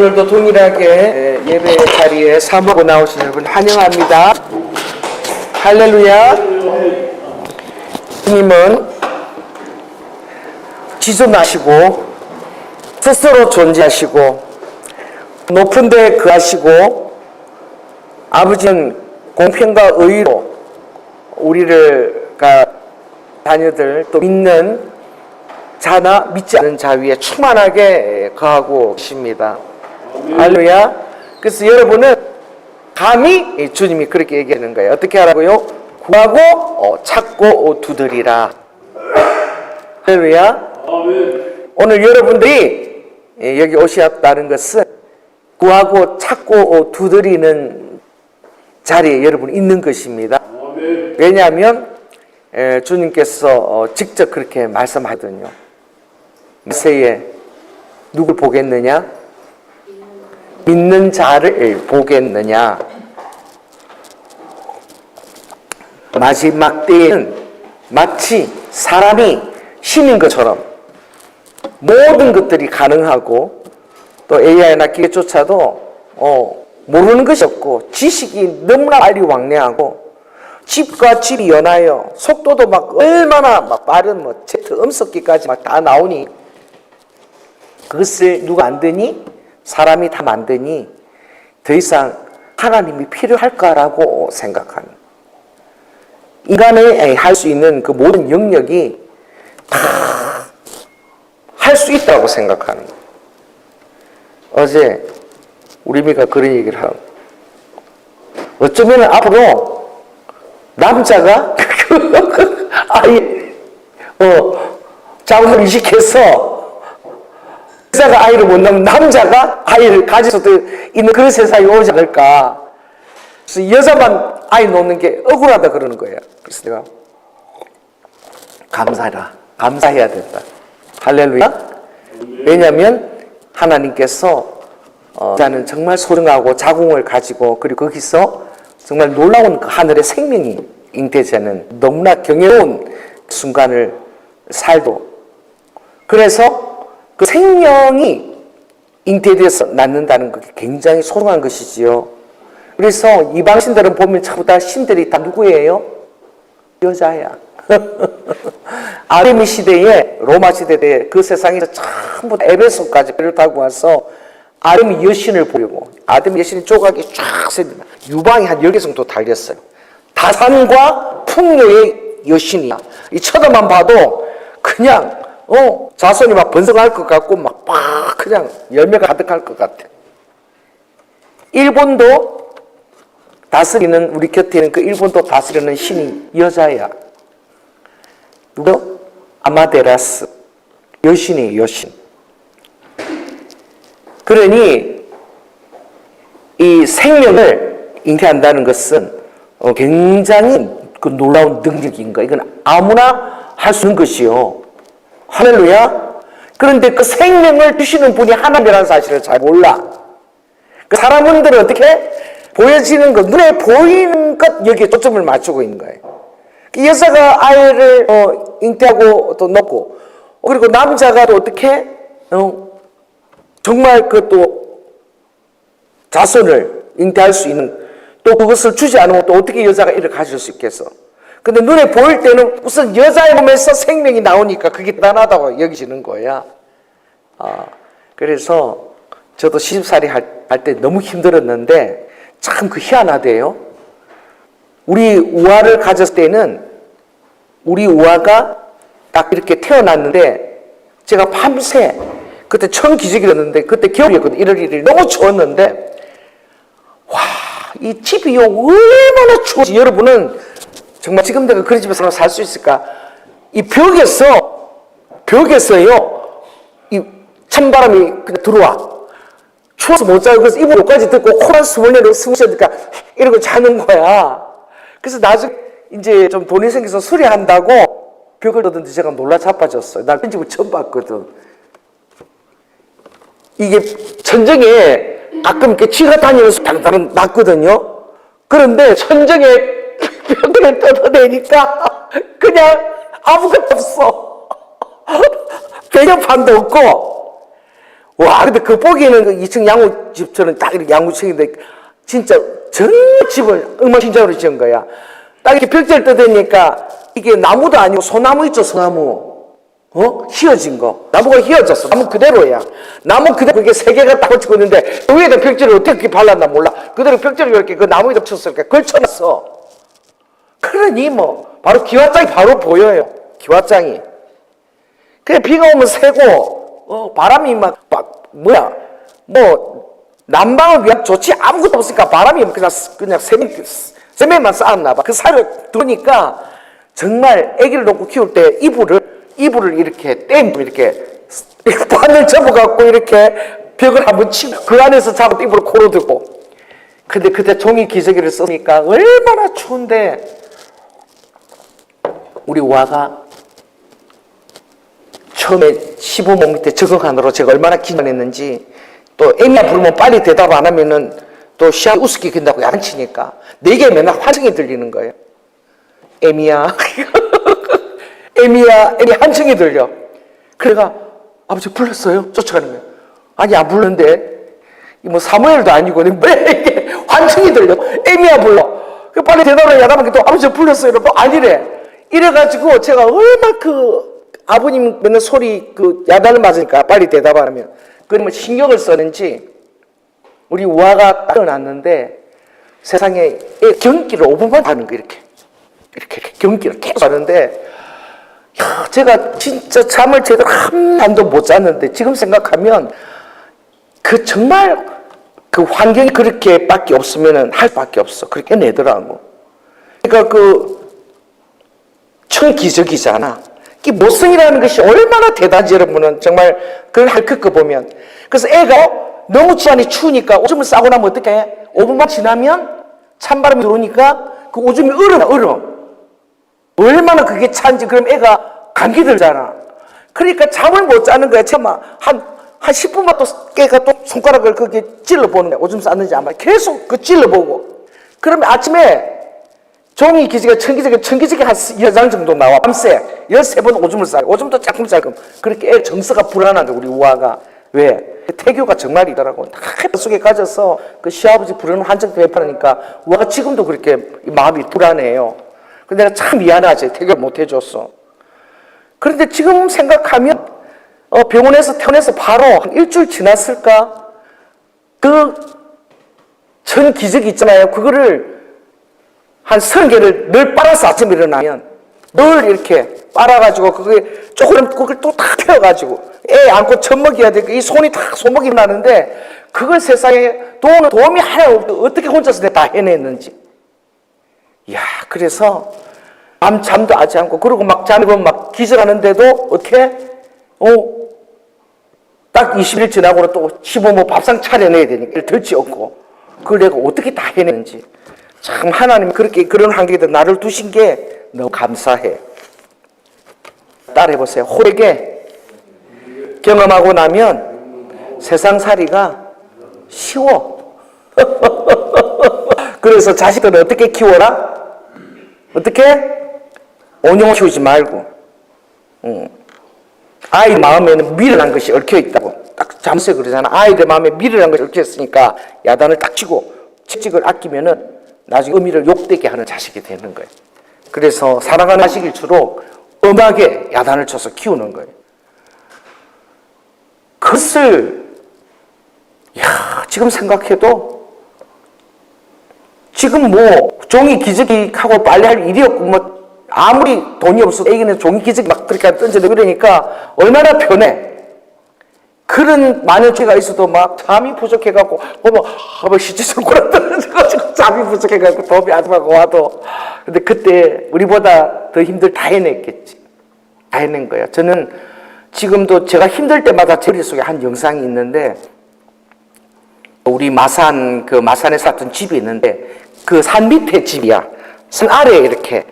오늘도 동일하게 예배 자리에 사모하고 나오신 여러분 환영합니다. 할렐루야. 주님은 지존하시고 스스로 존재하시고 높은 데 거하시고 아버지는 공평과 의로 우리를 자녀들 또 믿는 자나 믿지 않는 자 위에 충만하게 거하고 계십니다. 할렐루야. 그래서 여러분은 감히 주님이 그렇게 얘기하는 거예요. 어떻게 하라고요? 구하고 찾고 두드리라. 할렐루야. 오늘 여러분들이 여기 오셨다는 것은 구하고 찾고 두드리는 자리에 여러분 있는 것입니다. 왜냐하면 주님께서 직접 그렇게 말씀하거든요. 메세에 누굴 보겠느냐? 믿는 자를 보겠느냐? 마지막 때에는 마치 사람이 신인 것처럼 모든 것들이 가능하고 또 AI나 기계조차도 모르는 것이 없고 지식이 너무나 빨리 왕래하고 집과 집이 연하여 속도도 막 얼마나 막 빠른 Z 음속기까지 막 다 나오니 그것을 누가 만드니? 사람이 다 만드니 더 이상 하나님이 필요할까라고 생각하는, 인간의 할 수 있는 그 모든 영역이 다 할 수 있다고 생각하는. 어제 우리 미가 그런 얘기를 하고, 어쩌면 앞으로 남자가 아이 자궁을 이식해서 여자가 아이를 못 낳으면 남자가 아이를 가질 수도 있는 그런 세상이 오지 않을까. 그래서 여자만 아이 놓는 게 억울하다 그러는 거예요. 그래서 내가 감사해야 된다. 할렐루야. 왜냐하면 하나님께서 여자는 정말 소중하고 자궁을 가지고 그리고 거기서 정말 놀라운 그 하늘의 생명이 잉태되는 너무나 경이로운 순간을 살도, 그래서 그 생명이 잉태돼서 낳는다는 것이 굉장히 소중한 것이지요. 그래서 이방 신들은 보면 전부 다 신들이 다 누구예요? 여자야. 아르미 시대에, 로마 시대에 그 세상에서 전부 다 에베소까지 배를 타고 와서 아르미 여신을 보려고, 아르미 여신이 조각이 쫙 셉니다. 유방이 한 10개 정도 달렸어요. 다산과 풍요의 여신이야. 이 쳐다만 봐도 그냥 자손이 막 번성할 것 같고 막 그냥 열매가 가득할 것 같아. 일본도 다스리는, 우리 곁에 있는 그 일본도 다스리는 신이 여자야. 누구? 아마테라스 여신이에요. 여신. 그러니 이 생명을 잉태한다는 것은 굉장히 그 놀라운 능력인 거예요. 이건 아무나 할 수 있는 것이요. 할렐루야. 그런데 그 생명을 주시는 분이 하나님이라는 사실을 잘 몰라. 그 사람들은 어떻게? 보여지는 것, 눈에 보이는 것, 여기에 초점을 맞추고 있는 거예요. 그 여자가 아이를 잉태하고 또 놓고, 그리고 남자가 또 어떻게? 정말 그 또 자손을 잉태할 수 있는, 또 그것을 주지 않으면 또 어떻게 여자가 이를 가질 수 있겠어? 근데 눈에 보일 때는 우선 여자의 몸에서 생명이 나오니까 그게 대단하다고 여기지는 거야. 그래서 저도 시집살이 할 때 너무 힘들었는데 참 그 희한하대요. 우리 우아를 가졌을 때는 우리 우아가 딱 이렇게 태어났는데 제가 밤새, 그때 처음 기저귀였는데 그때 겨울이었거든. 1월 1일 너무 추웠는데, 와, 이 집이 얼마나 추워지. 여러분은 정말 지금 내가 그런 집에서 살 수 있을까? 이 벽에서요, 이 찬바람이 그냥 들어와. 추워서 못 자고, 그래서 이불 옷까지 듣고 코만 스물내로 숨쉬니까 이러고 자는 거야. 그래서 나중에 이제 좀 돈이 생겨서 수리한다고 벽을 걷는데 제가 놀라 자빠졌어요. 나 그런 집을 처음 봤거든. 이게 천정에 가끔 이렇게 쥐가 다니면서 당당 났거든요. 그런데 천정에 벽을 뜯어내니까 그냥 아무것도 없어. 배경판도 없고 와, 근데 그 보기에는 그 2층 양호집처럼 딱 이렇게 양호층인데, 진짜 전 집을 엉망진창으로 지은 거야. 딱 이렇게 벽지를 뜯으니까, 이게 나무도 아니고 소나무 있죠, 소나무. 휘어진 거. 나무가 휘어졌어. 나무 그대로야. 나무 그대로 그게 세 개가 딱 걸치고 있는데, 그 위에다 벽지를 어떻게 발랐나 몰라. 그대로 벽지를 이렇게 그 나무에다 쳤어. 이렇게 걸쳐놨어. 그러니 뭐, 바로 기와장이 바로 보여요. 기와장이. 그래, 비가 오면 새고, 바람이 난방을 위한 조치 아무것도 없으니까 바람이 그냥 세면만 쌓았나 봐. 그 살을 두니까 정말 아기를 놓고 키울 때 이불을 이렇게 이렇게 바늘 접어갖고 이렇게 벽을 한번 치고 그 안에서 잡아 이불을 코로 들고. 근데 그때 종이 기저귀를 쓰니까 얼마나 추운데 우리 와가 처음에 시부모 밑에 적응하느라 제가 얼마나 긴장했는지 또 애미야 부르면 빨리 대답 안 하면은 또 시합 우습게 긴다고 양치니까 내게 맨날 환청이 들리는 거예요. 애미야 애미야 애미 환청이 들려. 그래가 아버지 불렀어요? 쫓아가는 거예요. 아니 안 불렀는데 뭐 사무엘도 아니고 왜 이게 환청이 들려. 애미야 불러. 그 빨리 대답을 야단하면 또 아버지 불렀어요? 이러고 아니래. 이래가지고 제가 얼마 아버님 맨날 소리 야단을 맞으니까 빨리 대답 안 하면 그러면 신경을 쓰는지 우리 우아가 따라놨는데 세상에 경기를 5분만 하는 거 이렇게 경기를 계속 하는데 제가 진짜 잠을 제대로 한 밤도 못 잤는데 지금 생각하면 정말 환경이 그렇게 밖에 없으면 할 밖에 없어. 그렇게 내더라고. 그러니까 천기적이잖아. 이 모성이라는 것이 얼마나 대단지 여러분은 정말 그걸 핥고 보면. 그래서 애가 너무 지안이 추우니까 오줌을 싸고 나면 어떻게 해? 5분만 지나면 찬바람이 들어오니까 그 오줌이 얼어. 얼마나 그게 찬지. 그럼 애가 감기 들잖아. 그러니까 잠을 못 자는 거야. 정말 한 10분만 또 깨가 또 손가락을 그렇게 찔러보는 거야. 오줌 쌌는지 안 봐. 계속 찔러보고. 그러면 아침에 종이 기지가 천기지가 한 10장 정도 나와. 밤새 13번 오줌을 싸요. 오줌도 짜끔짜끔. 그렇게 애 정서가 불안하죠, 우리 우아가. 왜? 태교가 정말이더라고. 다 속에 가져서 시아버지 부르는 환청 배파하니까 우아가 지금도 그렇게 마음이 불안해요. 근데 내가 참 미안하지. 태교를 못 해줬어. 그런데 지금 생각하면 병원에서 퇴원해서 바로 한 일주일 지났을까? 천기저귀 있잖아요. 그거를 한 30개를 늘 빨아서 아침에 일어나면 늘 이렇게 빨아가지고 그걸 또 다 펴가지고 애 안고 젖 먹여야 되고 이 손이 다 손목이 나는데 그걸 세상에 도움이 하나 없고 어떻게 혼자서 내가 다 해냈는지. 이야, 그래서 잠도 하지 않고 그러고 막 잠이면 막 기절하는데도 어떻게? 딱 20일 지나고 또 15모 밥상 차려내야 되니까 덜지 없고 그걸 내가 어떻게 다 해냈는지. 참 하나님 그런 환경에다 나를 두신 게 너무 감사해. 따라해보세요. 호되게 경험하고 나면 세상살이가 쉬워. 그래서 자식들을 어떻게 키워라? 어떻게? 온용을 키우지 말고. 아이 마음에는 미련한 것이 얽혀있다고. 딱 잠수에 그러잖아. 아이들 마음에 미련한 것이 얽혀있으니까 야단을 딱 치고 채찍을 아끼면은 나중에 의미를 욕되게 하는 자식이 되는 거예요. 그래서 사랑하는 자식일수록 엄하게 야단을 쳐서 키우는 거예요. 그것을 지금 생각해도 지금 종이 기저귀하고 빨래할 일이 없고 아무리 돈이 없어도 애기는 종이 기저귀 막 그렇게 던져내고 이러니까 얼마나 편해. 그런 만연죄가 있어도 막 잠이 부족해갖고 시체 손가락 떨어져가지고 잠이 부족해갖고 도움이 안 가고 와도 근데 그때 우리보다 더 다 해냈겠지. 다 해낸 거야. 저는 지금도 제가 힘들 때마다 제 머릿속에 한 영상이 있는데 우리 마산에 살았던 집이 있는데 그 산 밑에 집이야. 산 아래에 이렇게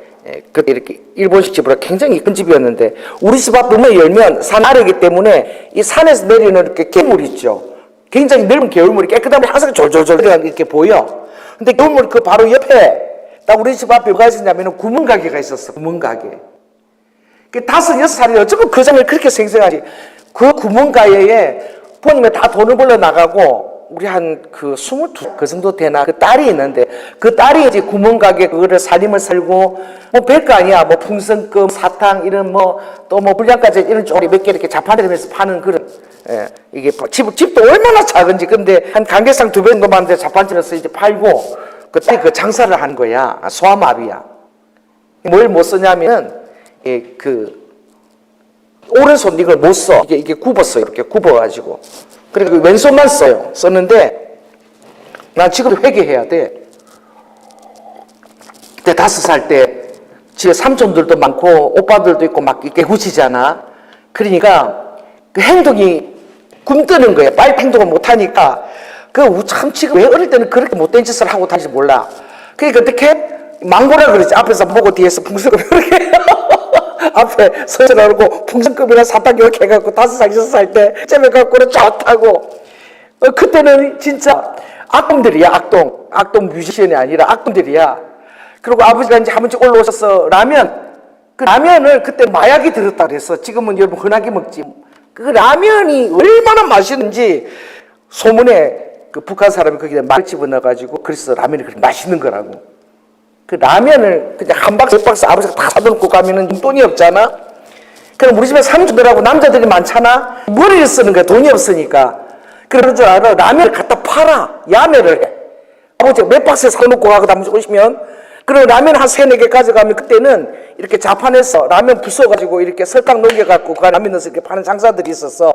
일본식 집으로 굉장히 큰 집이었는데 우리 집 앞 문을 열면 산 아래이기 때문에 이 산에서 내리는 이렇게 개물 있죠. 굉장히 넓은 개울물이 깨끗한 물이 항상 졸졸졸 이렇게 보여. 근데 개울물 그 바로 옆에 딱 우리 집 앞에 뭐가 있었냐면 구멍가게가 있었어. 구멍가게. 그 5, 6살이 어쩌면 그 장면이 그렇게 생생하지. 그 구멍가게에 부모님이 다 돈을 벌러 나가고 우리 한 그 22, 그 정도 되나 그 딸이 있는데 그 딸이 이제 구멍가게 그거를 살림을 살고 뭐 별거 아니야. 뭐 풍선껌, 사탕 이런 뭐 또 뭐 불량까지 이런 쪼리 몇 개 이렇게 자판에서 파는 그런 이게 집도 얼마나 작은지 근데 한 간개상 2배 정도 많은데 자판집에서 이제 팔고 그때 그 장사를 한 거야. 소아마비야. 뭘 못 쓰냐면은 그 오른손 이걸 못 써. 이게 굽었어. 이렇게 굽어가지고. 그러니까 왼손만 써요. 썼는데 난 지금 회개해야 돼. 그때 5살 때 집에 삼촌들도 많고 오빠들도 있고 막 이렇게 구치잖아. 그러니까 그 행동이 굼뜨는 거야. 빨리 행동을 못하니까 그 참 지금 왜 어릴 때는 그렇게 못된 짓을 하고 다니지 몰라. 그러니까 어떻게 망고라 그러지. 앞에서 보고 뒤에서 풍선을 이렇게 앞에 서서라고 풍선급이나 사탕 이렇게 해갖고 5살, 6살 때 잼해갖고는 좋다고. 그때는 진짜 악동들이야. 악동 뮤지션이 아니라 악동들이야. 그리고 아버지가 이제 한 번씩 올라오셔서 그 라면을 그때 마약이 들었다 그랬어. 지금은 여러분 흔하게 먹지. 그 라면이 얼마나 맛있는지 소문에 그 북한 사람이 거기다 말 집어넣어가지고 그래서 라면이 그렇게 맛있는 거라고. 그 라면을 그냥 한 박스, 몇 박스 아버지가 다 사놓고 가면은 돈이 없잖아? 그럼 우리 집에 삼촌들하고 남자들이 많잖아? 머리를 쓰는 거야. 돈이 없으니까. 그런 줄 알아. 라면을 갖다 팔아. 야매를 해. 아버지가 몇 박스 사놓고 가고 나머지 오시면 그리고 라면 한 3-4개 가져가면 그때는 이렇게 자판에서 라면 부숴가지고 이렇게 설탕 녹여갖고 그 라면 넣어서 이렇게 파는 장사들이 있었어.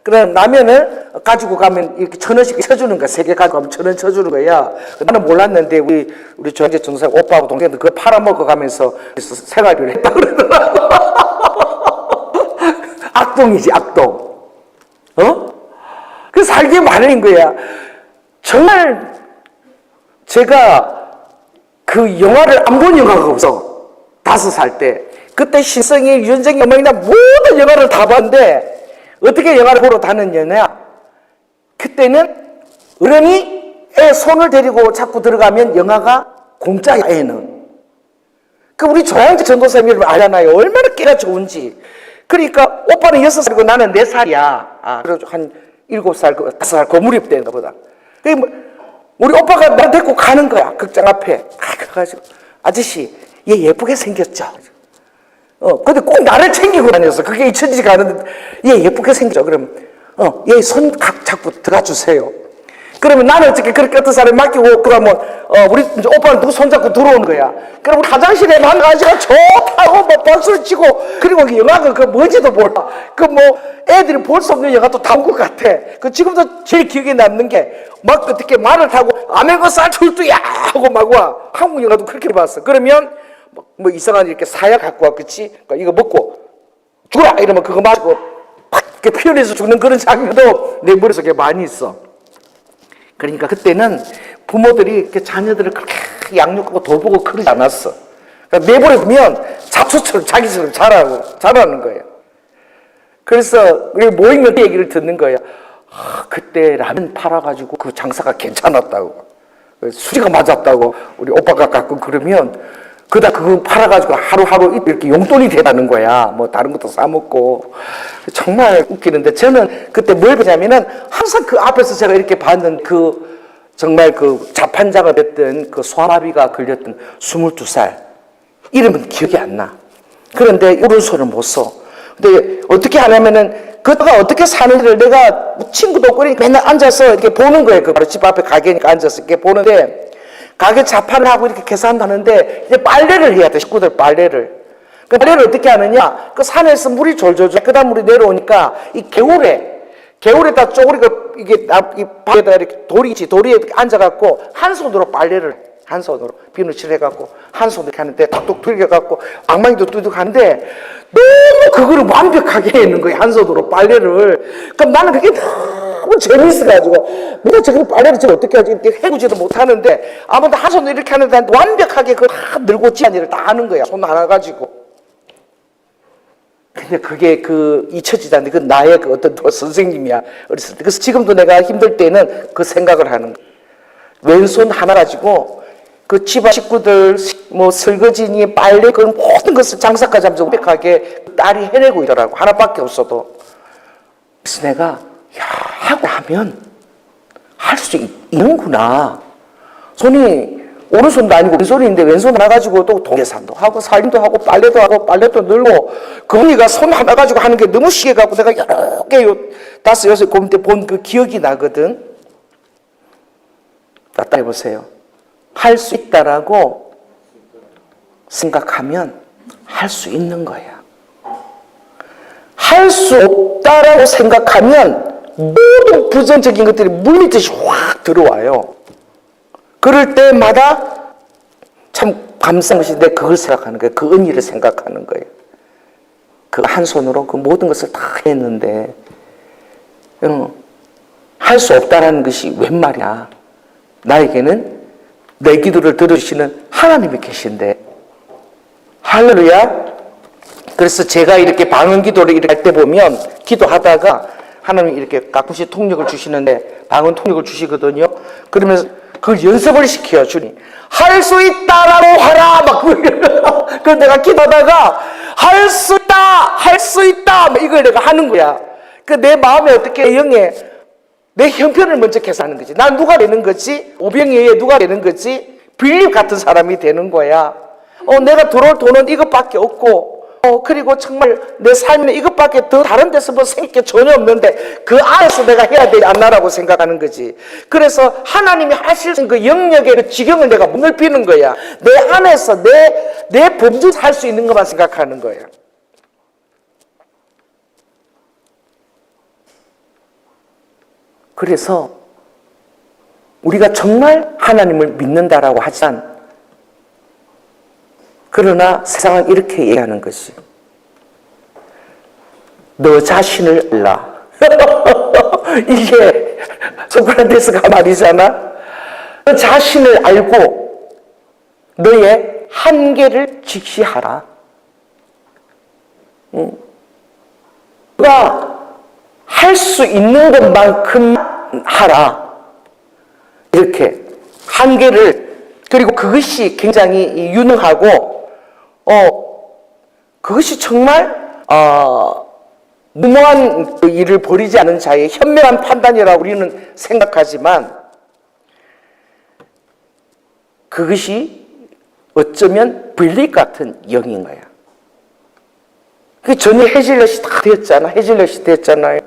그럼 라면을 가지고 가면 이렇게 1,000원씩 쳐주는 거야. 3개 가지고 가면 1,000원 쳐주는 거야. 나는 몰랐는데 우리 조영재 전도사 오빠하고 동생들 그거 팔아먹어 가면서 생활비를 했다 그러더라고. 악동이지, 악동. 그 살기 마련인 거야. 정말 제가 그 영화를 안 본 영화가 없어. 5살 때. 그때 신성일, 윤정이, 어머니나 모든 영화를 다 봤는데 어떻게 영화를 보러 다녔느냐? 그때는 어른이 애 손을 데리고 자꾸 들어가면 영화가 공짜야, 애는. 그 우리 조양재 전도사님을 알잖아요. 얼마나 깨가 좋은지. 그러니까 오빠는 6살이고 나는 4살이야. 그래서 한 7살, 5살 거무립된 것보다. 우리 오빠가 나 데리고 가는 거야. 극장 앞에. 가가지고 아저씨, 얘 예쁘게 생겼죠? 근데 꼭 나를 챙기고 다녔어. 그게 잊혀지지가 않은데, 얘 예쁘게 생겼죠? 그럼, 얘 손 잡고 들어가 주세요. 그러면 나는 어떻게 그렇게 어떤 사람이 맡기고, 그러면, 우리 이제 오빠는 누구 손잡고 들어오는 거야. 그럼 우리 화장실에 만 아저씨가 좋다고 뭐 박수를 치고, 그리고 그 영화가 그 뭔지도 몰라. 그 뭐, 애들이 볼 수 없는 영화도 다 온 것 같아. 그 지금도 제일 기억에 남는 게, 막 어떻게 말을 타고, 아메고살 출두야! 하고 막 와. 한국 영화도 그렇게 봤어. 그러면, 뭐 이상한 이렇게 사야 갖고 와, 그치? 그러니까 이거 먹고, 죽어라! 이러면 그거 마시고, 팍! 이렇게 피어내서 죽는 그런 장면도 내 머릿속에 많이 있어. 그러니까 그때는 부모들이 이렇게 자녀들을 그렇게 양육하고 돌보고 그러지 않았어. 그러니까 내버려두면 잡초처럼 자기처럼 자라는 거예요. 그래서 우리 모임을 얘기를 듣는 거예요. 그때 라면 팔아가지고 그 장사가 괜찮았다고. 수지가 맞았다고 우리 오빠가 가끔 그러면 그거 팔아가지고 하루하루 이렇게 용돈이 되다는 거야. 뭐 다른 것도 싸먹고. 정말 웃기는데 저는 그때 뭘 보냐면은 항상 그 앞에서 제가 이렇게 봤는 정말 그 자판자가 됐던 그 소아마비가 걸렸던 22살. 이름은 기억이 안 나. 그런데 오른손을 못 써. 근데 어떻게 하냐면은 그가 어떻게 사는지를 내가 친구도 없고 그러니까 맨날 앉아서 이렇게 보는 거예요. 그 바로 집 앞에 가게니까 앉아서 이렇게 보는데 가게 자판을 하고 이렇게 계산하는데 이제 빨래를 해야 돼. 식구들 빨래를. 그 빨래를 어떻게 하느냐? 그 산에서 물이 졸졸졸 끄다 물이 내려오니까 이 개울에다 쪼그리가 이게 이 밖에다 이렇게 도리에 앉아갖고 한 손으로 빨래를 한 손으로 비누칠 해갖고 한 손으로 이렇게 하는데 톡톡 들겨갖고 앙망이도 뚜둑 하는데 너무 그거를 완벽하게 해는 거야. 한 손으로 빨래를. 그럼 나는 그게 너무 재밌어가지고 내가 저걸 빨래를 저걸 어떻게 하지? 해보지도 못하는데 아무튼 한 손으로 이렇게 하는데 완벽하게 그걸 다 늘고 찌한 일을 다 하는 거야. 손 하나 가지고. 근데 그게 잊혀지지 않는데 그 나의 그 어떤 선생님이야. 어렸을 때. 그래서 지금도 내가 힘들 때는 그 생각을 하는 거야. 왼손 하나 가지고 그 집안 식구들 뭐 설거지니 빨래 그 모든 것을 장사까지 하면서 완벽하게 딸이 해내고 있더라고. 하나밖에 없어도. 그래서 내가 하고 하면 할 수 있는구나. 손이 오른손도 아니고 왼손인데 왼손 하나 가지고 또 동계산도 하고 살림도 하고 빨래도 늘고 그 언니가 손 하나 가지고 하는 게 너무 시계갖고 내가 여러 개 5, 6 고민때 본 그 기억이 나거든. 따라해보세요. 할 수 있다라고 생각하면 할 수 있는 거야. 할 수 없다라고 생각하면 모든 부정적인 것들이 물밀듯이 확 들어와요. 그럴 때마다 참 감사한 것이 내 그걸 생각하는 거예요. 그 언니를 생각하는 거예요. 그 한 손으로 그 모든 것을 다 했는데 할 수 없다라는 것이 웬 말이야. 나에게는 내 기도를 들으시는 하나님이 계신데 할렐루야. 그래서 제가 이렇게 방언 기도를 이렇게 할 때 보면 기도하다가 하나님이 이렇게 가끔씩 통역을 주시는데 방언 통역을 주시거든요. 그러면서 그걸 연습을 시켜요. 주님 할 수 있다라고 하라 막 그걸 내가 기도하다가 할 수 있다 막 이걸 내가 하는 거야. 그 내 마음에 어떻게 영에 내 형편을 먼저 계산하는 거지. 난 누가 되는 거지? 오병이어에 누가 되는 거지? 빌립 같은 사람이 되는 거야. 내가 들어올 돈은 이것밖에 없고 그리고 정말 내 삶에 이것밖에 더 다른 데서 뭐 생길 게 전혀 없는데 그 안에서 내가 해야 되지 않나라고 생각하는 거지. 그래서 하나님이 하실 그 영역의 그 지경을 내가 못 넓히는 거야. 내 안에서 내 범주에서 할 수 있는 것만 생각하는 거야. 그래서 우리가 정말 하나님을 믿는다라고 하지만 그러나 세상은 이렇게 얘기하는 것이 너 자신을 알라. 이게 소크라테스가 말이잖아. 너 자신을 알고 너의 한계를 직시하라. 너가 할 수 있는 것만큼 하라. 이렇게 한계를, 그리고 그것이 굉장히 유능하고 그것이 정말 무모한 일을 벌이지 않은 자의 현명한 판단이라고 우리는 생각하지만 그것이 어쩌면 빌립 같은 영인 거야. 그게 전혀 해질녘이 다 됐잖아. 해질녘이 됐잖아요.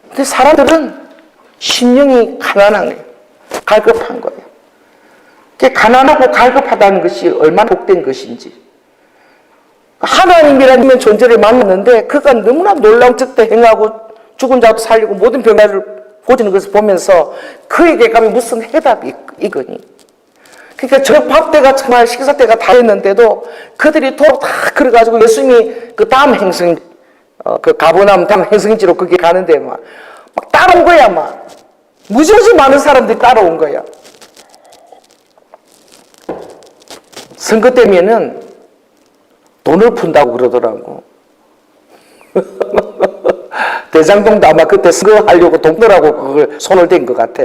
근데 사람들은 심령이 가난한 거예요. 갈급한 거예요. 가난하고 갈급하다는 것이 얼마나 복된 것인지. 하나님이라는 존재를 만났는데 그가 너무나 놀라운 즉대 행하고 죽은 자도 살리고 모든 병자를 고치는 것을 보면서 그에게 가면 무슨 해답이 있거니. 그러니까 저녁 밥 때가 정말 식사 때가 다 됐는데도 그들이 도로 다 걸어가지고 예수님이 그 다음 행성, 그 가버나움 다음 행성지로 거기 가는데 막 따라온 거야. 막 무지무지 많은 사람들이 따라온 거야. 선거 때면은 돈을 푼다고 그러더라고. 대장동도 아마 그때 선거하려고 돈 벌라고 그걸 손을 댄 것 같아.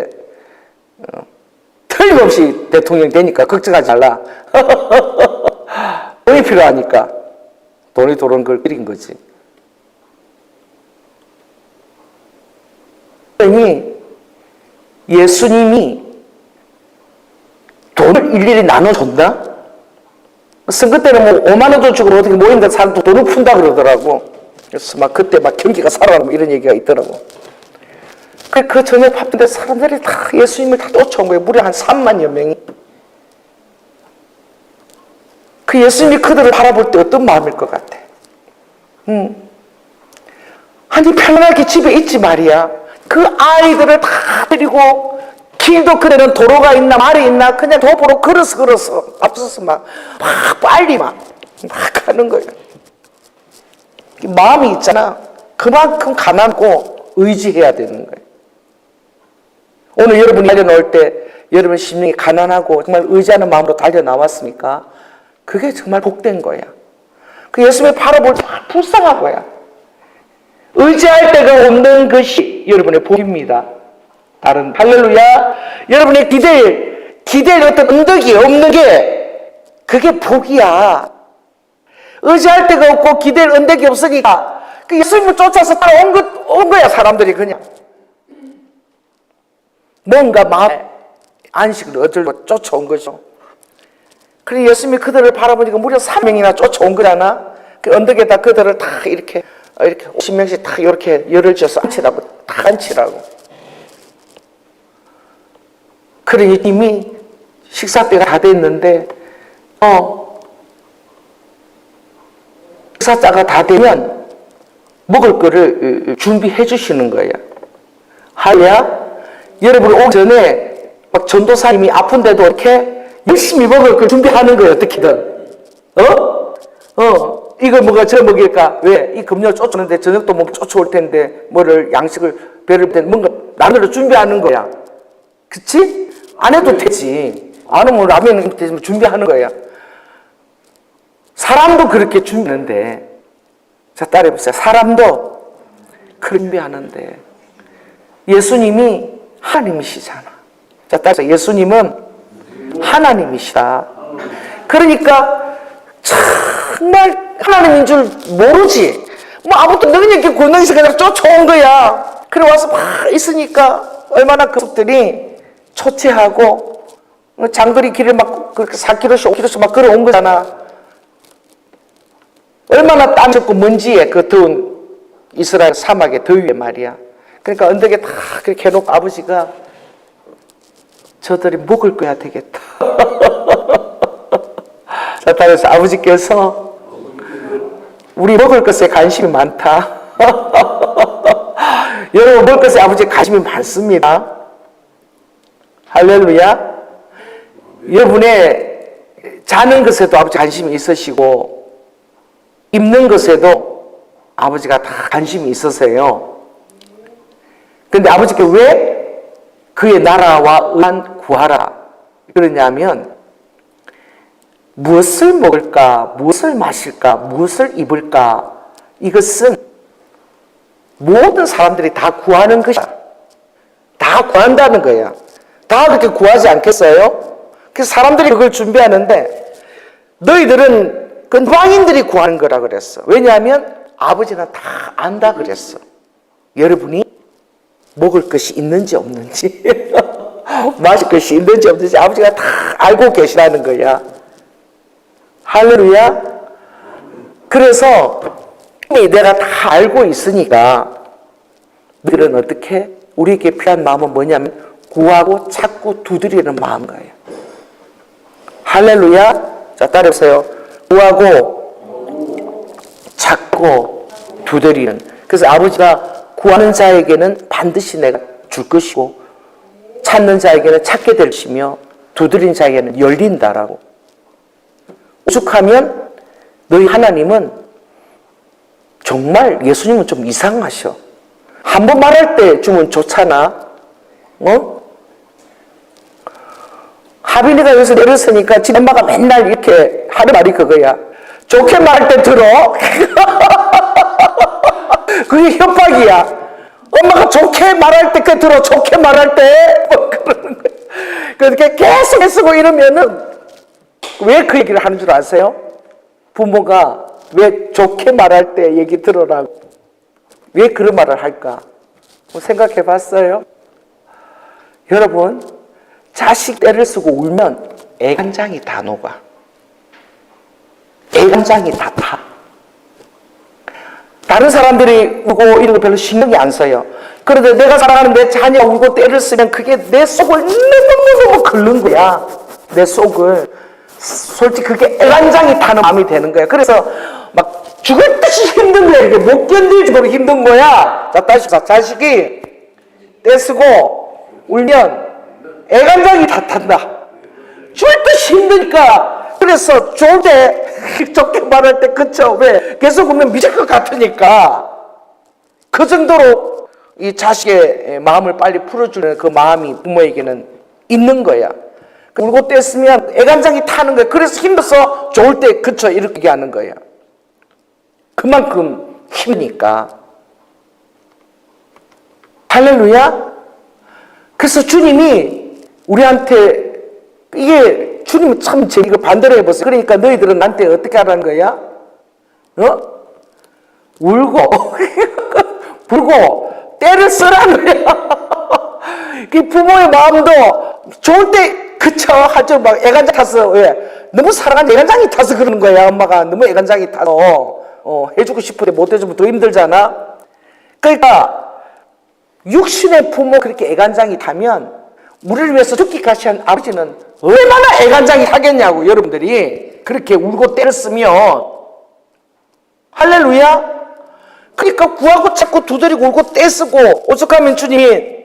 틀림없이 대통령 되니까 걱정하지 말라. 돈이 필요하니까 돈이 들어온 걸 그린 거지. 그러니 예수님이 돈을 일일이 나눠줬나? 선거 때는 뭐 5만 원도 주고 어떻게 모인다 사람도 돈을 푼다 그러더라고. 그래서 막 그때 막 경기가 살아나고 이런 얘기가 있더라고. 그 저녁 바쁜데 사람들이 다 예수님을 다 쫓아온 거예요. 무려 한 3만여 명이. 그 예수님이 그들을 바라볼 때 어떤 마음일 것 같아? 아니 편안하게 집에 있지 말이야. 그 아이들을 다 데리고 길도 그대는 도로가 있나 말이 있나 그냥 도보로 걸어서 앞서서 막 빨리 막 가는 거예요. 마음이 있잖아. 그만큼 가난하고 의지해야 되는 거예요. 오늘 여러분이 달려나올 때 여러분 심령이 가난하고 정말 의지하는 마음으로 달려나왔습니까? 그게 정말 복된 거야. 그 예수님을 바라볼 때 불쌍한 거야. 의지할 데가 없는 것이 여러분의 복입니다. 다른 할렐루야. 여러분의 기댈 어떤 언덕이 없는 게 그게 복이야. 의지할 데가 없고 기댈 언덕이 없으니까 그 예수님을 쫓아서 온 거야, 사람들이 그냥. 뭔가 마음의 안식을 얻으려고 쫓아온 거죠. 그래 예수님이 그들을 바라보니까 무려 3명이나 쫓아온 거잖아. 그 언덕에다 그들을 다 이렇게 50명씩 다 이렇게 열을 지어서 앉히라고. 그러니 이미 식사 때가 다 됐는데, 식사 때가 다 되면 먹을 거를 준비해 주시는 거야. 할렐루야. 여러분 오기 전에 막 전도사님이 아픈데도 이렇게 열심히 먹을 걸 준비하는 거예요. 어떻게든. 이거 뭐가 저 먹일까? 왜? 이 금요 쫓아오는데 저녁도 뭐 쫓아올 텐데 뭐를 양식을 배를 때 뭔가 나름대로 준비하는 거야. 그치? 안 해도 되지. 안 하면 라면 준비하는 거야. 사람도 그렇게 준비하는데, 자 따라해보세요. 사람도 그렇게 준비하는데 예수님이 하나님이시잖아. 자 따라서 예수님은 하나님이시다. 그러니까 정말 하나님인 줄 모르지. 뭐 아무것도 너는 이렇게 권능에서 그냥 쫓아온 거야. 그래 와서 막 있으니까 얼마나 그 족들이 초췌하고 장거리 길을 막 그렇게 4km씩 5km씩 막 걸어온 거잖아. 얼마나 땀 젖고 먼지에 그 더운 이스라엘 사막의 더위에 말이야. 그러니까 언덕에 다 그렇게 해놓고 아버지가 저들이 먹을 거야 되겠다. 자, 따라서 아버지께서 우리 먹을 것에 관심이 많다. 여러분 먹을 것에 아버지 관심이 많습니다. 할렐루야. 여러분의 자는 것에도 아버지 관심이 있으시고 입는 것에도 아버지가 다 관심이 있으세요. 그런데 아버지께 왜 그의 나라와 의만 구하라 그러냐면 무엇을 먹을까, 무엇을 마실까, 무엇을 입을까 이것은 모든 사람들이 다 구하는 것이야. 다 구한다는 거야. 다 그렇게 구하지 않겠어요? 그래서 사람들이 그걸 준비하는데 너희들은 건방인들이 구하는 거라 그랬어. 왜냐하면 아버지는 다 안다 그랬어. 여러분이 먹을 것이 있는지 없는지 마실 것이 있는지 없는지 아버지가 다 알고 계시라는 거야. 할렐루야. 그래서 내가 다 알고 있으니까 너희들은 어떻게 우리에게 필요한 마음은 뭐냐면 구하고 찾고 두드리는 마음 거예요. 할렐루야. 자 따라해보세요. 구하고 찾고 두드리는. 그래서 아버지가 구하는 자에게는 반드시 내가 줄 것이고 찾는 자에게는 찾게 될 것이며 두드린 자에게는 열린다라고. 오죽하면 너희 하나님은 정말 예수님은 좀 이상하셔. 한 번 말할 때 주면 좋잖아. 하빈이가 여기서 내렸으니까 지 엄마가 맨날 이렇게 하는 말이 그거야. 좋게 말할 때 들어. 그게 협박이야. 엄마가 좋게 말할 때 그 들어. 좋게 말할 때 뭐 그러는 거야. 그렇게 계속 쓰고 이러면은 왜 그 얘기를 하는 줄 아세요? 부모가 왜 좋게 말할 때 얘기 들으라고 왜 그런 말을 할까? 뭐 생각해 봤어요? 여러분 자식 떼를 쓰고 울면 애간장이 다 녹아. 애간장이 다 타. 다른 사람들이 울고 이런 거 별로 신경이 안 써요. 그런데 내가 사랑하는 내 자녀가 울고 떼를 쓰면 그게 내 속을 너무너무 긁는 거야. 내 속을. 솔직히 그게 애간장이 타는 마음이 되는 거야. 그래서 막 죽을 듯이 힘든 거야. 이게 못 견딜 정도로 힘든 거야. 자, 자식이 떼쓰고 울면 애간장이 다 탄다. 죽을 듯이 힘드니까. 그래서 좋을 때 좋게 말할 때 그쵸? 왜? 계속 울면 미칠 것 같으니까. 그 정도로 이 자식의 마음을 빨리 풀어주는 그 마음이 부모에게는 있는 거야. 울고 뗐으면 애간장이 타는 거야. 그래서 힘들어서 좋을 때 그쳐 이렇게 얘기하는 거야. 그만큼 힘드니까. 할렐루야. 그래서 주님이 우리한테 이게 주님은 참 이거 반대로 해보세요. 그러니까 너희들은 나한테 어떻게 하라는 거야? 울고 불고 때를 쓰라는 거야. 그 부모의 마음도 좋을 때 그쵸 하죠. 막 애간장 타서 왜 너무 사랑한 애간장이 타서 그러는 거야. 엄마가 너무 애간장이 타서 해주고 싶은데 못 해주면 더 힘들잖아. 그러니까 육신의 부모 그렇게 애간장이 타면 우리를 위해서 죽기까지 한 아버지는 얼마나 애간장이 타겠냐고. 여러분들이 그렇게 울고 때를 쓰면. 할렐루야. 그러니까 구하고 찾고 두드리고 울고 떼쓰고 오죽하면 주님이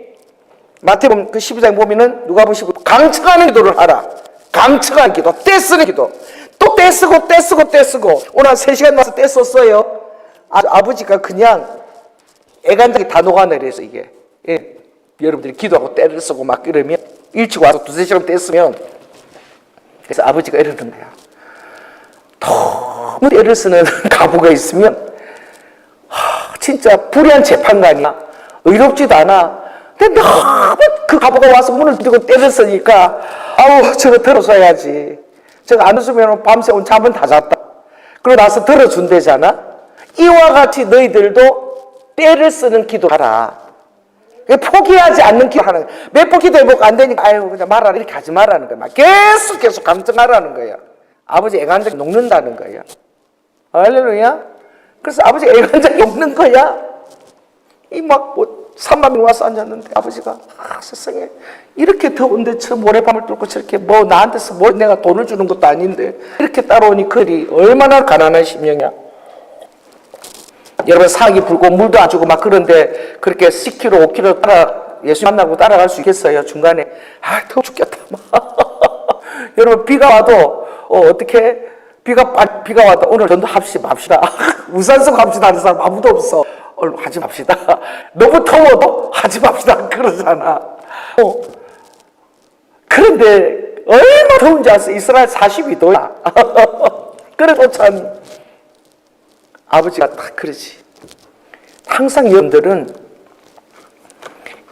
마태복음 그 12장에 보면은 누가 보시고 강청하는 기도를 하라. 강청하는 기도, 떼쓰는 기도. 또 떼쓰고 오늘 한 3시간 와서 떼썼어요. 아버지가 그냥 애간장이 다 녹아내려서 이게. 예. 여러분들이 기도하고 때를 쓰고 막 이러면 일찍 와서 2-3시간 떼쓰면 그래서 아버지가 이러는 거야. 너무 때를 쓰는 가부가 있으면 진짜 불의한 재판관이야. 의롭지도 않아. 근데 너무 그 가부가 와서 문을 두드리고 때를 쓰니까 아우 저거 들어줘야지. 저거 안 들어주면 밤새 온 잠은 다 잤다. 그러고 나서 들어준대잖아. 이와 같이 너희들도 때를 쓰는 기도하라. 포기하지 않는 기도하는 거야. 몇 번 기도해보고 안 되니까 아유 그냥 말하라 이렇게 하지 말라는 거야. 막 계속 강정하라는 거야. 아버지 애간장이 녹는다는 거야. 할렐루야. 그래서 아버지 애간장이 녹는 거야. 이 막 3만 명 와서 앉았는데 아버지가 세상에 이렇게 더운데 저 모래밤을 뚫고 저렇게 뭐 나한테서 뭐 내가 돈을 주는 것도 아닌데 이렇게 따라오니 그리 얼마나 가난한 심령이야. 여러분 사기 불고 물도 안 주고 막 그런데 그렇게 10km 5km 따라 예수 만나고 따라갈 수 있겠어요? 중간에 더워 죽겠다. 여러분 비가 와도 어떻게 비가 와도 오늘 전도합시다. 우산 쓰고 합시다 하는 사람 아무도 없어. 오늘 하지 맙시다. 너무 더워도 하지 맙시다 그러잖아. 그런데 얼마나 더운지 아세요? 이스라엘 42도야. 그래도 참 아버지가 딱 그러지. 항상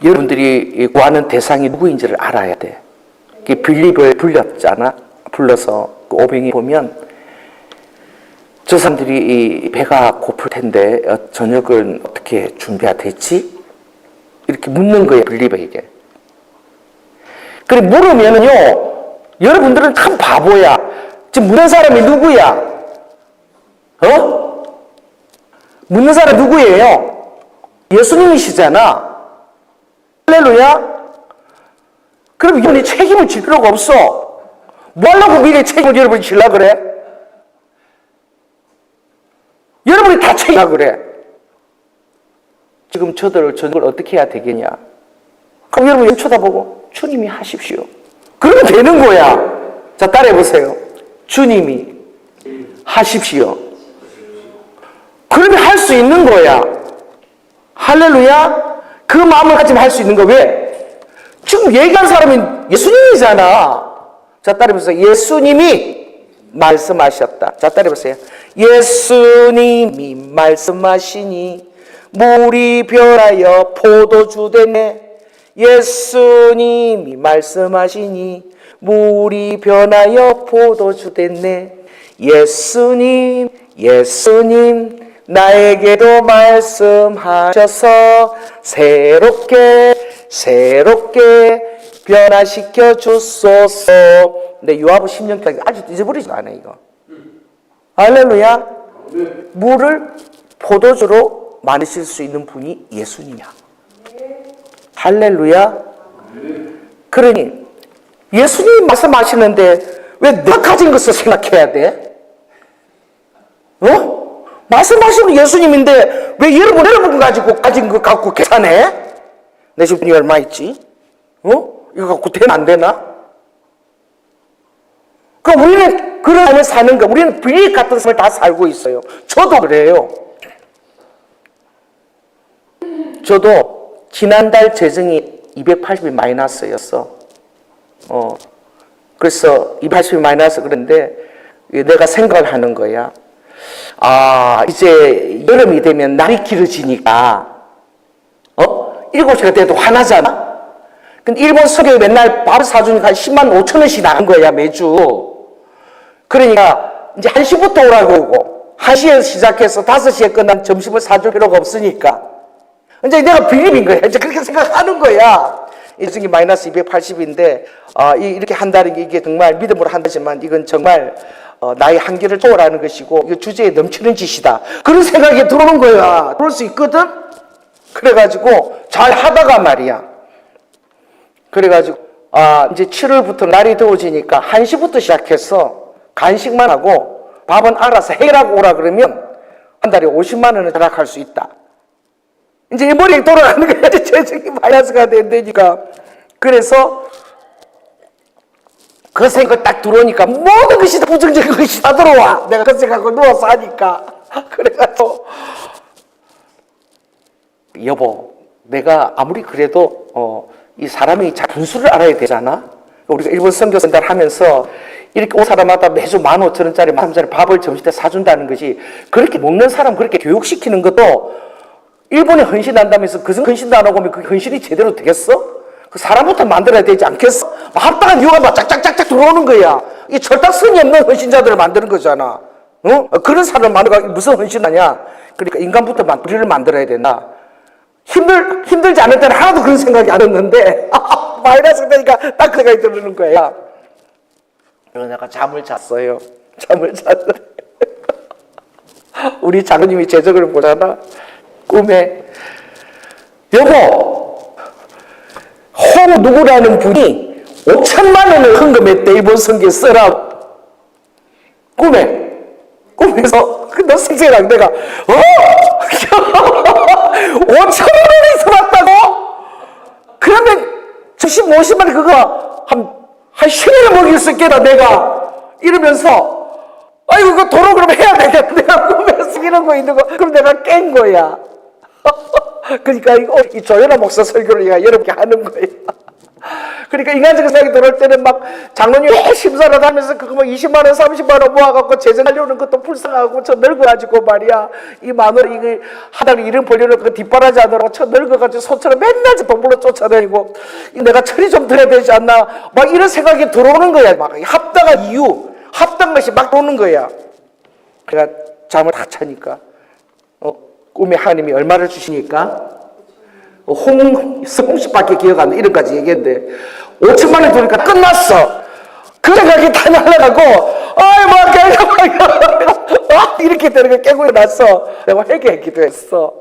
여러분들이 구하는 대상이 누구인지를 알아야 돼. 빌립을 불러서 그 오병이 보면 저 사람들이 이 배가 고플 텐데 저녁은 어떻게 준비해야 되지? 이렇게 묻는 거예요, 빌립에게. 그래 물으면은요, 여러분들은 참 바보야. 지금 묻는 사람이 누구야? 묻는 사람이 누구예요? 예수님이시잖아. 할렐루야. 그럼 이분이 책임을 질 필요가 없어. 뭐 하려고 미래의 책임을 여러분이 질라 그래? 여러분이 다 책임이라 그래. 지금 저들을 저녁을 어떻게 해야 되겠냐? 그럼 여러분이 쳐다보고 주님이 하십시오. 그러면 되는 거야. 자, 따라해보세요. 주님이 하십시오. 그러면 할 수 있는 거야. 할렐루야. 그 마음을 가지면 할 수 있는 거. 왜? 지금 얘기한 사람이 예수님이잖아. 자, 따라해보세요. 예수님이 말씀하셨다. 자, 따라해보세요. 예수님이 말씀하시니 물이 변하여 포도주 되네. 예수님이 말씀하시니 물이 변하여 포도주 됐네. 예수님 나에게도 말씀하셔서 새롭게 변화시켜 주소서. 근데 요한복음 10년까지 아직도 잊어버리지 않아 이거. 할렐루야. 물을 포도주로 만드실 수 있는 분이 예수님이야. 할렐루야. 그러니 예수님이 말씀하시는데 왜 내가 가진 것을 생각해야 돼? 말씀하시는 예수님인데 왜 여러분 가진 거 갖고 계산해? 내 집 돈이 얼마 있지? 이거 갖고 되면 안 되나? 그럼 우리는 그런 삶을 사는 거, 우리는 빌립 같은 삶을 다 살고 있어요. 저도 그래요. 저도 지난달 재정이 280이 마이너스였어. 그래서 280이 마이너스 그런데 내가 생각을 하는 거야. 이제 여름이 되면 날이 길어지니까 7시가 돼도 화나잖아. 근데 일본 석유 맨날 밥 사주니까 10만 5천 원씩 나간 거야 매주. 그러니까 이제 1시부터 오라고 그러고 1시에 시작해서 5시에 끝난 점심을 사줄 필요가 없으니까. 이제 내가 빌림인 거야. 이제 그렇게 생각하는 거야. 이승이 마이너스 280인데, 이렇게 한다는 게 이게 정말 믿음으로 한다지만 이건 정말 나의 한계를 초월하는 것이고, 이거 주제에 넘치는 짓이다. 그런 생각이 들어오는 거야. 그럴 수 있거든? 그래가지고 잘 하다가 말이야. 그래가지고, 이제 7월부터 날이 더워지니까 1시부터 시작해서 간식만 하고 밥은 알아서 해라고 오라 그러면 한 달에 50만 원을 절약할 수 있다. 이제 이 머리에 돌아가는 거야. 재정이 마이너스가 된다니까. 그래서 그 생각 딱 들어오니까 모든 것이 다 부정적인 것이 다 들어와. 내가 그 생각하고 누워서 하니까. 그래가지고 여보, 내가 아무리 그래도 이 사람이 잘 분수를 알아야 되잖아. 우리가 일본 선교 전달 하면서 이렇게 온 사람마다 매주 15,000원짜리 13,000원짜리 밥을 점심 때 사준다는 것이, 그렇게 먹는 사람 그렇게 교육시키는 것도 일본에 헌신한다면서 그 헌신도 안 하고 오면 그 헌신이 제대로 되겠어? 그 사람부터 만들어야 되지 않겠어? 합당한 이유가 막 짝짝짝짝 들어오는 거야. 이 철딱선이 없는 헌신자들을 만드는 거잖아. 그런 사람을 만들어가 무슨 헌신하냐? 그러니까 인간부터 우리를 만들어야 된다. 힘들지 않을 때는 하나도 그런 생각이 안 했는데, 마이너스 되니까 딱 그 생각이 들는 거야. 그래서 내가 잠을 잤어요. 잠을 잤는데, 우리 장로님이 제적을 보잖아. 꿈에, 여보, 홍 누구라는 분이 5천만 원을 헌금했대. 일본 선교에 쓰라고. 꿈에서 너 생생하게 내가 5천 원이 들어왔다고? 그러면 50만 원 그거 한 10년을 먹일 수 있겠다 내가. 이러면서 아이고 이거 도로 그러면 해야 되겠다. 내가 꿈에서 이런 거 있는 거. 그럼 내가 깬 거야. 그러니까 이 조연아 목사 설교를 내가 여러분께 하는 거야. 그러니까 인간적인 생각이 들어올 때는 막 장로님 심사를 하면서 그거 뭐 20만 원, 30만 원 모아갖고 재정하려는 것도 불쌍하고 저 늙어가지고 말이야. 이 마누라 이거 하다가 이름 벌려놓고 그 뒷바라지 하느라고 저 늙어가지고 소처럼 맨날 돈 벌러 쫓아다니고 내가 철이 좀 들어야 되지 않나. 막 이런 생각이 들어오는 거야. 막 합당한 이유, 합당한 것이 막 오는 거야. 그러니까 잠을 다 차니까 꿈에 하나님이 얼마를 주시니까 홍씨밖에 기억 안 나. 이런까지 얘기했는데 5천만 원 주니까 끝났어. 그 생각이 다 날아가고 이렇게 되는 거 깨고 일어났어. 내가 회개했기도 했어.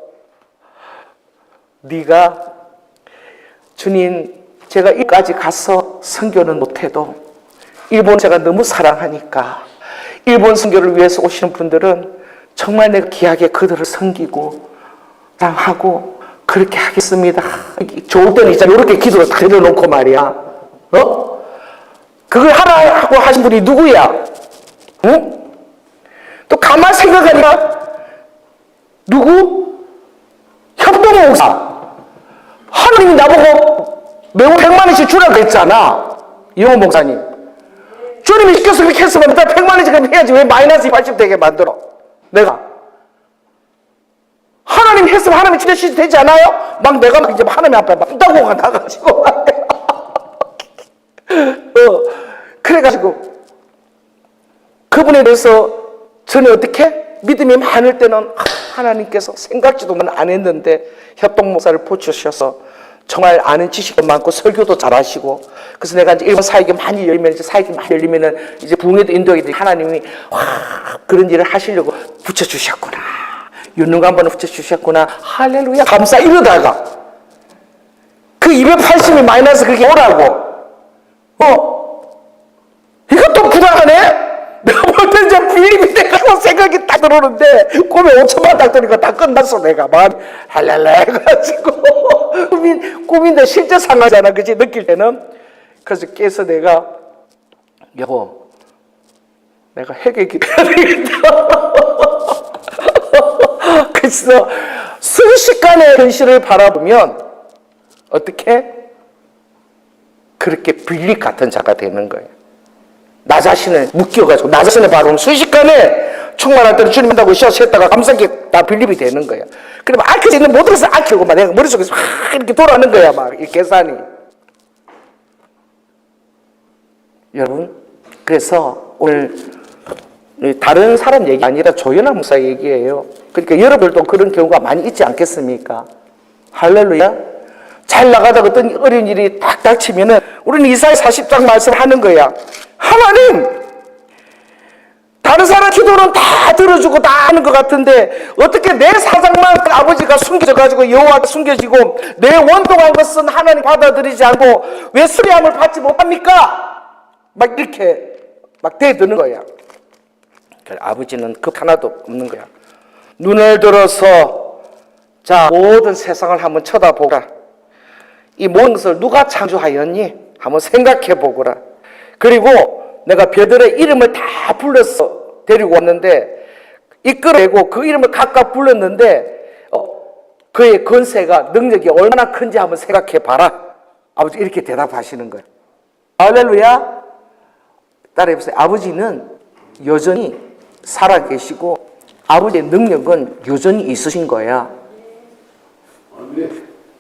네가 주님, 제가 이까지 가서 선교는 못해도 일본 제가 너무 사랑하니까 일본 선교를 위해서 오시는 분들은 정말 내가 귀하게 그들을 섬기고 사랑하고 그렇게 하겠습니다. 좋을 때는 이제 이렇게 기도를 다 내려놓고 말이야. 그걸 하라 하고 하신 분이 누구야? 응? 또 가만 생각하니까 누구? 협동 목사. 하나님이 나보고 매우 100만 원씩 주라고 했잖아. 이용호 목사님. 주님이 시켜서 그렇게 했으면 일단 100만 원씩 해야지. 왜 마이너스 80 되게 만들어? 내가. 하나님 했으면 하나님 지내시지 되지 않아요? 막 내가 막 이제 하나님 앞에 막 따고가 나가지고. 그래가지고 그분에 대해서 저는 어떻게? 믿음이 많을 때는 하나님께서 생각지도 안 했는데 협동 목사를 보주셔서 정말 아는 지식도 많고 설교도 잘하시고, 그래서 내가 이제 일본 사역이 많이 열리면 이제 사역이 많이 열리면은 이제 부흥에도 인도하게 되니 하나님이 그런 일을 하시려고 붙여주셨구나. 윤능과 한번 붙여주셨구나. 할렐루야. 감사. 이러다가 그 280이 마이너스 그렇게 오라고. 이것도 불안하네? 내가 볼 때 이제 빌립이 내가 생각이 딱 들어오는데 꿈에 5천만 딱 들으니까 다 끝났어. 내가 마음이 할렐루야 해가지고 꿈인데 실제 상하잖아. 그치? 느낄 때는. 그래서 깨서 내가 여보, 내가 회개 기도해야 되겠다. 그래서 순식간에 현실을 바라보면 어떻게? 그렇게 빌립 같은 자가 되는 거예요. 나 자신을 묶여가지고 나 자신을 바라보면 순식간에 충만할 때는 주님 한다고 쉬어서 했다가 감사하게 나 빌립이 되는 거예요. 그러면 앓혀져 있는 모든 것을 앓히고 막 내가 머릿속에서 이렇게 돌아가는 거야. 막 이 계산이. 여러분, 그래서 오늘 다른 사람 얘기 아니라 조연아 목사 얘기예요. 그러니까 여러분들도 그런 경우가 많이 있지 않겠습니까? 할렐루야. 잘 나가다가 어떤 어려운 일이 딱 닥치면은 우리는 이사야 40장 말씀하는 거야. 하나님, 다른 사람 기도는 다 들어주고 다 하는 것 같은데 어떻게 내 사정만 아버지가 숨겨져가지고 여호와께 숨겨지고 내 원통한 것은 하나님 받아들이지 않고 왜 수리함을 받지 못합니까? 막 이렇게 막 대드는 거야. 아버지는 급 하나도 없는 거야. 눈을 들어서 자 모든 세상을 한번 쳐다보라. 이 모든 것을 누가 창조하였니? 한번 생각해 보거라. 그리고 내가 별들의 이름을 다 불러서 데리고 왔는데 이끌어내고 그 이름을 각각 불렀는데 그의 권세가 능력이 얼마나 큰지 한번 생각해 봐라. 아버지 이렇게 대답하시는 거예요. 할렐루야. 따라해보세요. 아버지는 여전히 살아계시고 아버지의 능력은 여전히 있으신 거야.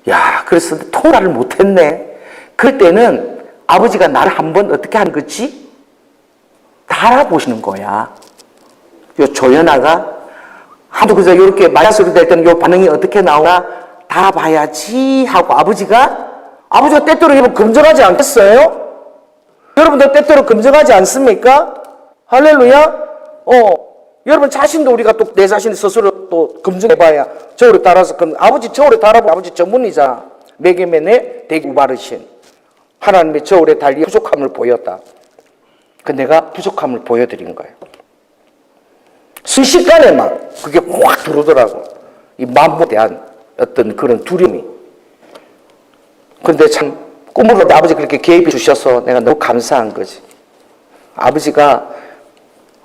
야, 그래서 통화를 못했네. 그럴 때는 아버지가 나를 한번 어떻게 하는 거지? 다 알아보시는 거야. 요 조연아가 하도 그저 이렇게 말소리 될 때는 요 반응이 어떻게 나오나 다 봐야지 하고 아버지가 때때로 여러분 검증하지 않겠어요? 여러분들 때때로 검증하지 않습니까? 할렐루야. 여러분 자신도 우리가 또 내 자신 스스로 또 검증해봐야 저울에 따라서 아버지 저울에 달아보고 아버지 전문이잖아. 매개맨의 대구바르신 하나님의 저울에 달리 부족함을 보였다. 내가 부족함을 보여드린 거예요. 순식간에 막 그게 확 들어오더라고. 이 마음에 대한 어떤 그런 두려움이. 근데 참 꿈으로도 아버지 그렇게 개입해 주셔서 내가 너무 감사한 거지. 아버지가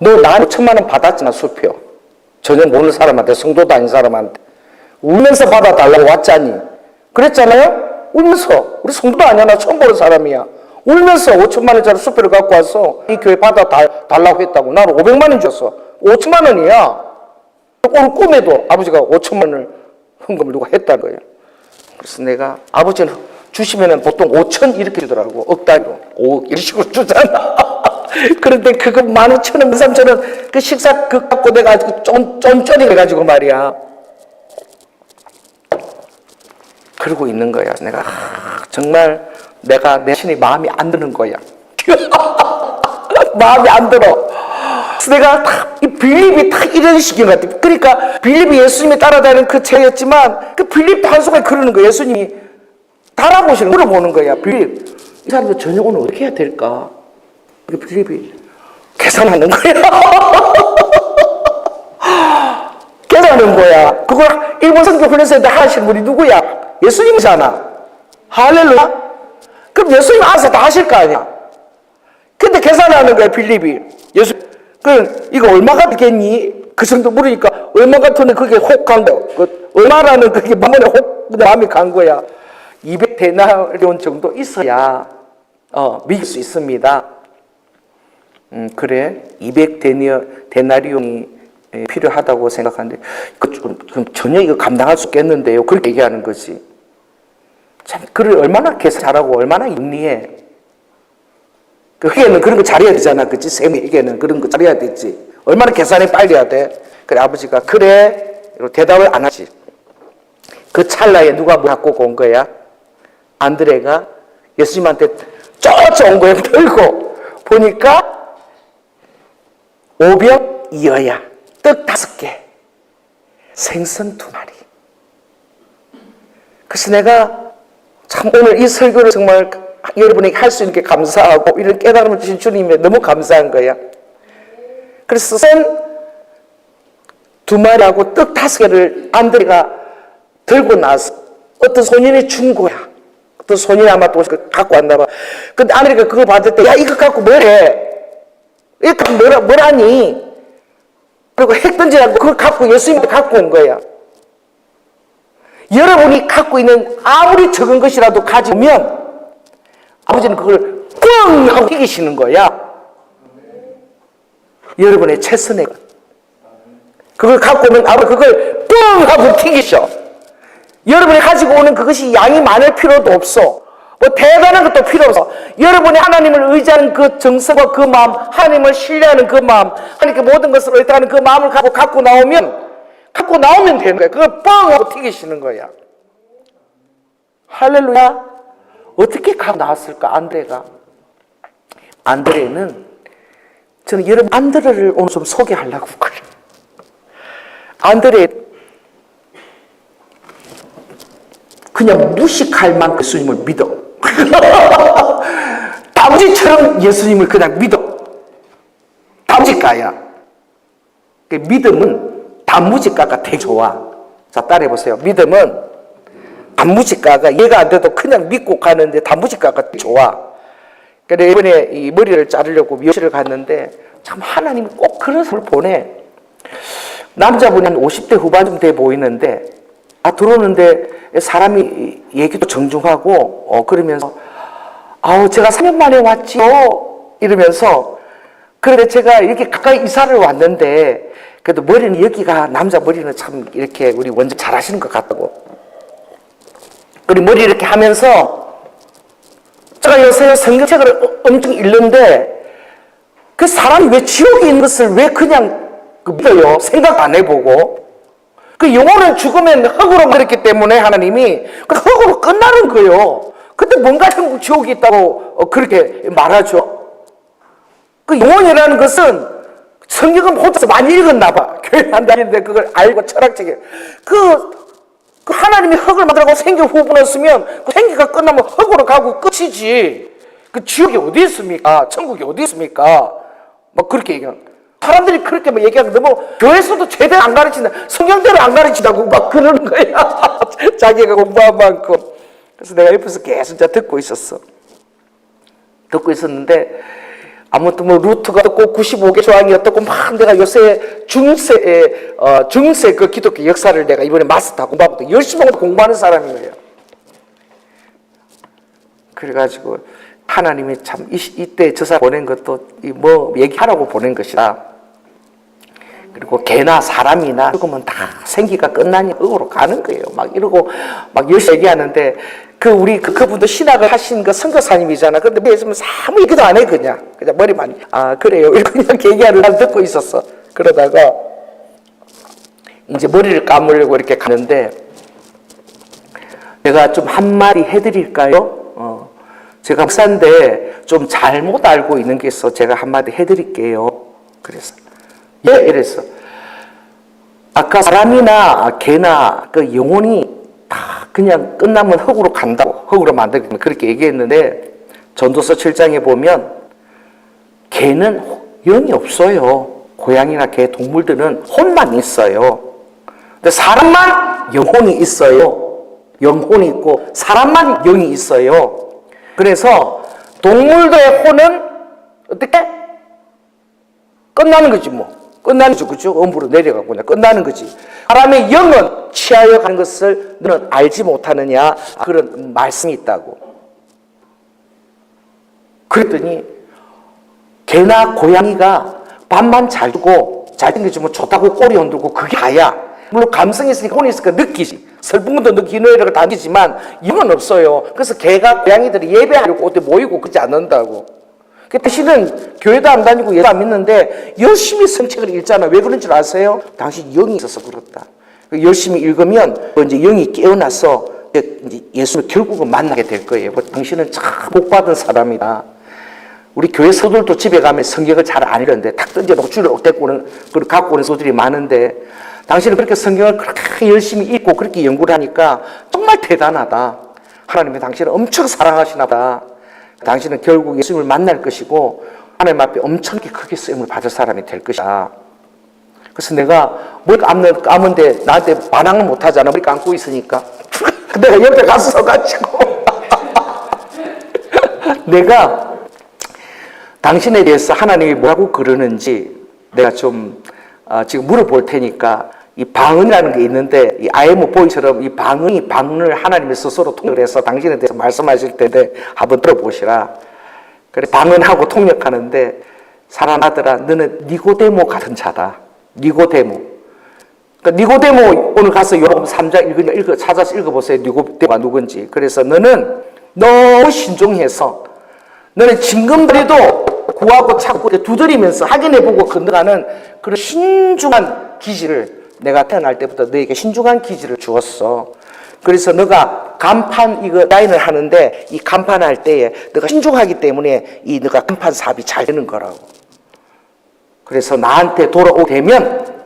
너 나한테 5천만 원 받았잖아, 수표. 전혀 모르는 사람한테, 성도도 아닌 사람한테. 울면서 받아달라고 왔잖니. 그랬잖아요? 울면서. 우리 성도도 아니야. 나 처음 보는 사람이야. 울면서 5천만 원짜리 수표를 갖고 와서 이 교회 받아달라고 했다고. 나는 500만 원 줬어. 5천만 원이야. 오늘 꿈에도 아버지가 5천만 원을 헌금을 누가 했다는 거예요. 그래서 내가 아버지는 주시면은 보통 5천 이렇게 주더라고. 억단위로. 5억 이런 식으로 주잖아. 그런데 그거 15,000원, 13,000원 그 식사 그거 갖고 내가 쫀쫀이 해가지고 말이야. 그러고 있는 거야. 내가 정말 내 신이 마음이 안 드는 거야. 마음이 안 들어. 그래서 내가 이 빌립이 딱 이런 식인 것 같아. 그러니까 빌립이 예수님이 따라다니는 그 죄였지만 그 빌립도 한순간에 그러는 거야. 예수님이 달아보시는 물어보는 거야. 빌립, 이 사람들 저녁 오늘 어떻게 해야 될까? 빌립이 계산하는 거야. 계산하는 거야. 그걸 일본 선교 훈련소에 하시는 분이 누구야? 예수님이잖아. 할렐루야. 그럼 예수님 알아서 다 하실 거 아니야. 근데 계산하는 거야, 빌립이. 이거 얼마가 되겠니? 그 정도 물으니까 얼마가 돈에 그게 혹 간 거야. 얼마라는 그게 마음이 간 거야. 200데나리온 정도 있어야 믿을 수 있습니다. 그래 200데나리온이 필요하다고 생각하는데 그럼 전혀 이거 감당할 수 있겠는데요. 그렇게 얘기하는 거지. 참 그를 얼마나 계산 잘하고 얼마나 영리해. 그 회계는 그런 거 잘해야 되잖아. 그치? 세무회계는 그런 거 잘해야 되지. 얼마나 계산이 빨리 해야 돼. 그래 아버지가 그래 대답을 안 하지. 그 찰나에 누가 뭐 갖고 온 거야? 안드레가 예수님한테 온 거야. 들고 보니까 오병 이어야 떡 5개 생선 2마리. 그래서 내가 참 오늘 이 설교를 정말 여러분에게 할 수 있는 게 감사하고 이런 깨달음을 주신 주님에 너무 감사한 거야. 그래서 생 2마리하고 떡 5개를 안드레가 들고 나서 어떤 소년이 준 거야. 어떤 소년이 아마 또 갖고 왔나 봐. 근데 안드레가 그걸 받을 때 야 이거 갖고 뭘 해? 이렇게 뭘 하니? 그리고 핵 던지라고 그걸 갖고 예수님한테 갖고 온 거야. 여러분이 갖고 있는 아무리 적은 것이라도 가지면 아버지는 그걸 뻥 하고 튀기시는 거야. 여러분의 최선의 것. 그걸 갖고 오면 아버지 그걸 뻥 하고 튀기셔. 여러분이 가지고 오는 그것이 양이 많을 필요도 없어. 뭐 대단한 것도 필요 없어. 여러분이 하나님을 의지하는 그 정성과 그 마음, 하나님을 신뢰하는 그 마음, 하나님께 모든 것을 의탁하는 그 마음을 갖고 나오면 되는 거야. 그걸 뻥 하고 튀기시는 거야. 할렐루야. 어떻게 갖고 나왔을까? 안드레는 저는 여러분 안드레를 오늘 좀 소개하려고 그래요. 안드레 그냥 무식할 만큼 예수님을 믿어. 다무지처럼 예수님을 그냥 믿어. 다무지가야. 믿음은 단무지가가 되게 좋아. 자, 따라해보세요. 믿음은 단무지가가 이해가 안 돼도 그냥 믿고 가는데 단무지가가 되게 좋아. 그래서 이번에 이 머리를 자르려고 미용실을 갔는데 참 하나님이 꼭 그런 사람을 보내. 남자분이 한 50대 후반쯤 돼 보이는데 들어오는데 사람이 얘기도 정중하고 그러면서 제가 3년 만에 왔지요 이러면서 그런데 제가 이렇게 가까이 이사를 왔는데 그래도 머리는 여기가 남자 머리는 참 이렇게 우리 원장 잘하시는 것 같다고. 그리고 머리 이렇게 하면서 제가 요새 성경책을 엄청 읽는데 그 사람이 왜 지옥에 있는 것을 왜 그냥 믿어요? 생각 안 해보고. 그 영혼은 죽으면 흙으로 그랬기 때문에 하나님이 그 흙으로 끝나는 거예요. 근데 뭔가 전국 지옥이 있다고 그렇게 말하죠. 그 영혼이라는 것은 성경은 혼자서 많이 읽었나 봐. 교회 안 다니는데 그걸 알고 철학책에. 그 하나님이 흙을 만들고 생기 후분했으면 그 생기가 끝나면 흙으로 가고 끝이지. 그 지옥이 어디 있습니까? 천국이 어디 있습니까? 막 그렇게 얘기하는. 사람들이 그렇게 막 얘기하는데 교회에서도 제대로 안 가르친다. 성경대로 안 가르친다고 막 그러는 거야. 자기가 공부한 만큼. 그래서 내가 옆에서 계속 듣고 있었어. 듣고 있었는데 아무튼 루트가 어떻고 95개 조항이 어떻고 막 내가 요새 중세 그 기독교 역사를 내가 이번에 마스터 공부하고 열심히 공부하는 사람이에요. 그래가지고 하나님이 참 이때 저 사람 보낸 것도 얘기하라고 보낸 것이다. 그리고 개나 사람이나 죽으면 다 생기가 끝나니 흙으로 가는 거예요. 막 이러고 막 열심히 얘기하는데 그분도 신학을 하신 그 선교사님이잖아. 근데 뭐 있으면 아무 얘기도 안 해 그냥 머리만 그래요. 이렇게 그냥 얘기하는 날 듣고 있었어. 그러다가 이제 머리를 감으려고 이렇게 가는데 내가 좀 한마디 해드릴까요? 제가 목사인데 좀 잘못 알고 있는 게 있어. 제가 한마디 해드릴게요. 그래서 이랬어. 아까 사람이나 개나 그 영혼이 다 그냥 끝나면 흙으로 간다고, 흙으로 만들기 그렇게 얘기했는데 전도서 7장에 보면 개는 영이 없어요. 고양이나 개, 동물들은 혼만 있어요. 근데 사람만 영혼이 있어요. 영혼이 있고 사람만 영이 있어요. 그래서 동물들의 혼은 어떻게? 끝나는 거지 뭐. 끝나는 거죠. 그죠? 음부로 내려가고 그냥 끝나는 거지. 사람의 영은 취하여 가는 것을 너는 알지 못하느냐. 그런 말씀이 있다고. 그랬더니 개나 고양이가 밥만 잘 주고 잘 땡겨주면 좋다고 꼬리 흔들고 그게 다야. 물론 감성이 있으니까 혼이 있으니까 느끼지. 슬픔도 느끼는 이런 걸 다 느끼지만 영은 없어요. 그래서 개가 고양이들이 예배하려고 어디 모이고 그러지 않는다고. 그 대신은 교회도 안 다니고 예도 안 믿는데 열심히 성책을 읽잖아. 왜 그런 줄 아세요? 당신 영이 있어서 그렇다. 열심히 읽으면 이제 영이 깨어나서 이제 예수를 결국은 만나게 될 거예요. 당신은 참 복받은 사람이다. 우리 교회 서들도 집에 가면 성경을 잘 안 읽는데 탁 던져놓고 줄을 갖고 오는 소들이 많은데 당신은 그렇게 성경을 그렇게 열심히 읽고 그렇게 연구를 하니까 정말 대단하다. 하나님이 당신을 엄청 사랑하시나 보다. 당신은 결국 예수님을 만날 것이고 하나님 앞에 엄청나게 크게 쓰임을 받을 사람이 될 것이다. 그래서 내가 머리 감는데 나한테 반항을 못하잖아. 머리 감고 있으니까. 내가 옆에 가서 서가지고 내가 당신에 대해서 하나님이 뭐라고 그러는지 내가 좀 지금 물어볼 테니까 이 방언이라는 게 있는데 이 IM 보이처럼 이 방언을 하나님이 스스로 통역해서 당신에 대해서 말씀하실 텐데 한번 들어보시라. 그래 방언하고 통역하는데 사랑하더라 너는 니고데모 같은 자다. 니고데모. 그러니까 니고데모 오늘 가서 요한복음 3장 찾아서 읽어보세요. 니고데모가 누군지. 그래서 너는 너무 신중해서 너는 징검다리도 구하고 찾고 두드리면서 확인해보고 건너가는 그런 신중한 기질을 내가 태어날 때부터 너에게 신중한 기질을 주었어. 그래서 너가 간판 이거 라인을 하는데 이 간판할 때에 너가 신중하기 때문에 이 너가 간판 사업이 잘 되는 거라고. 그래서 나한테 돌아오게 되면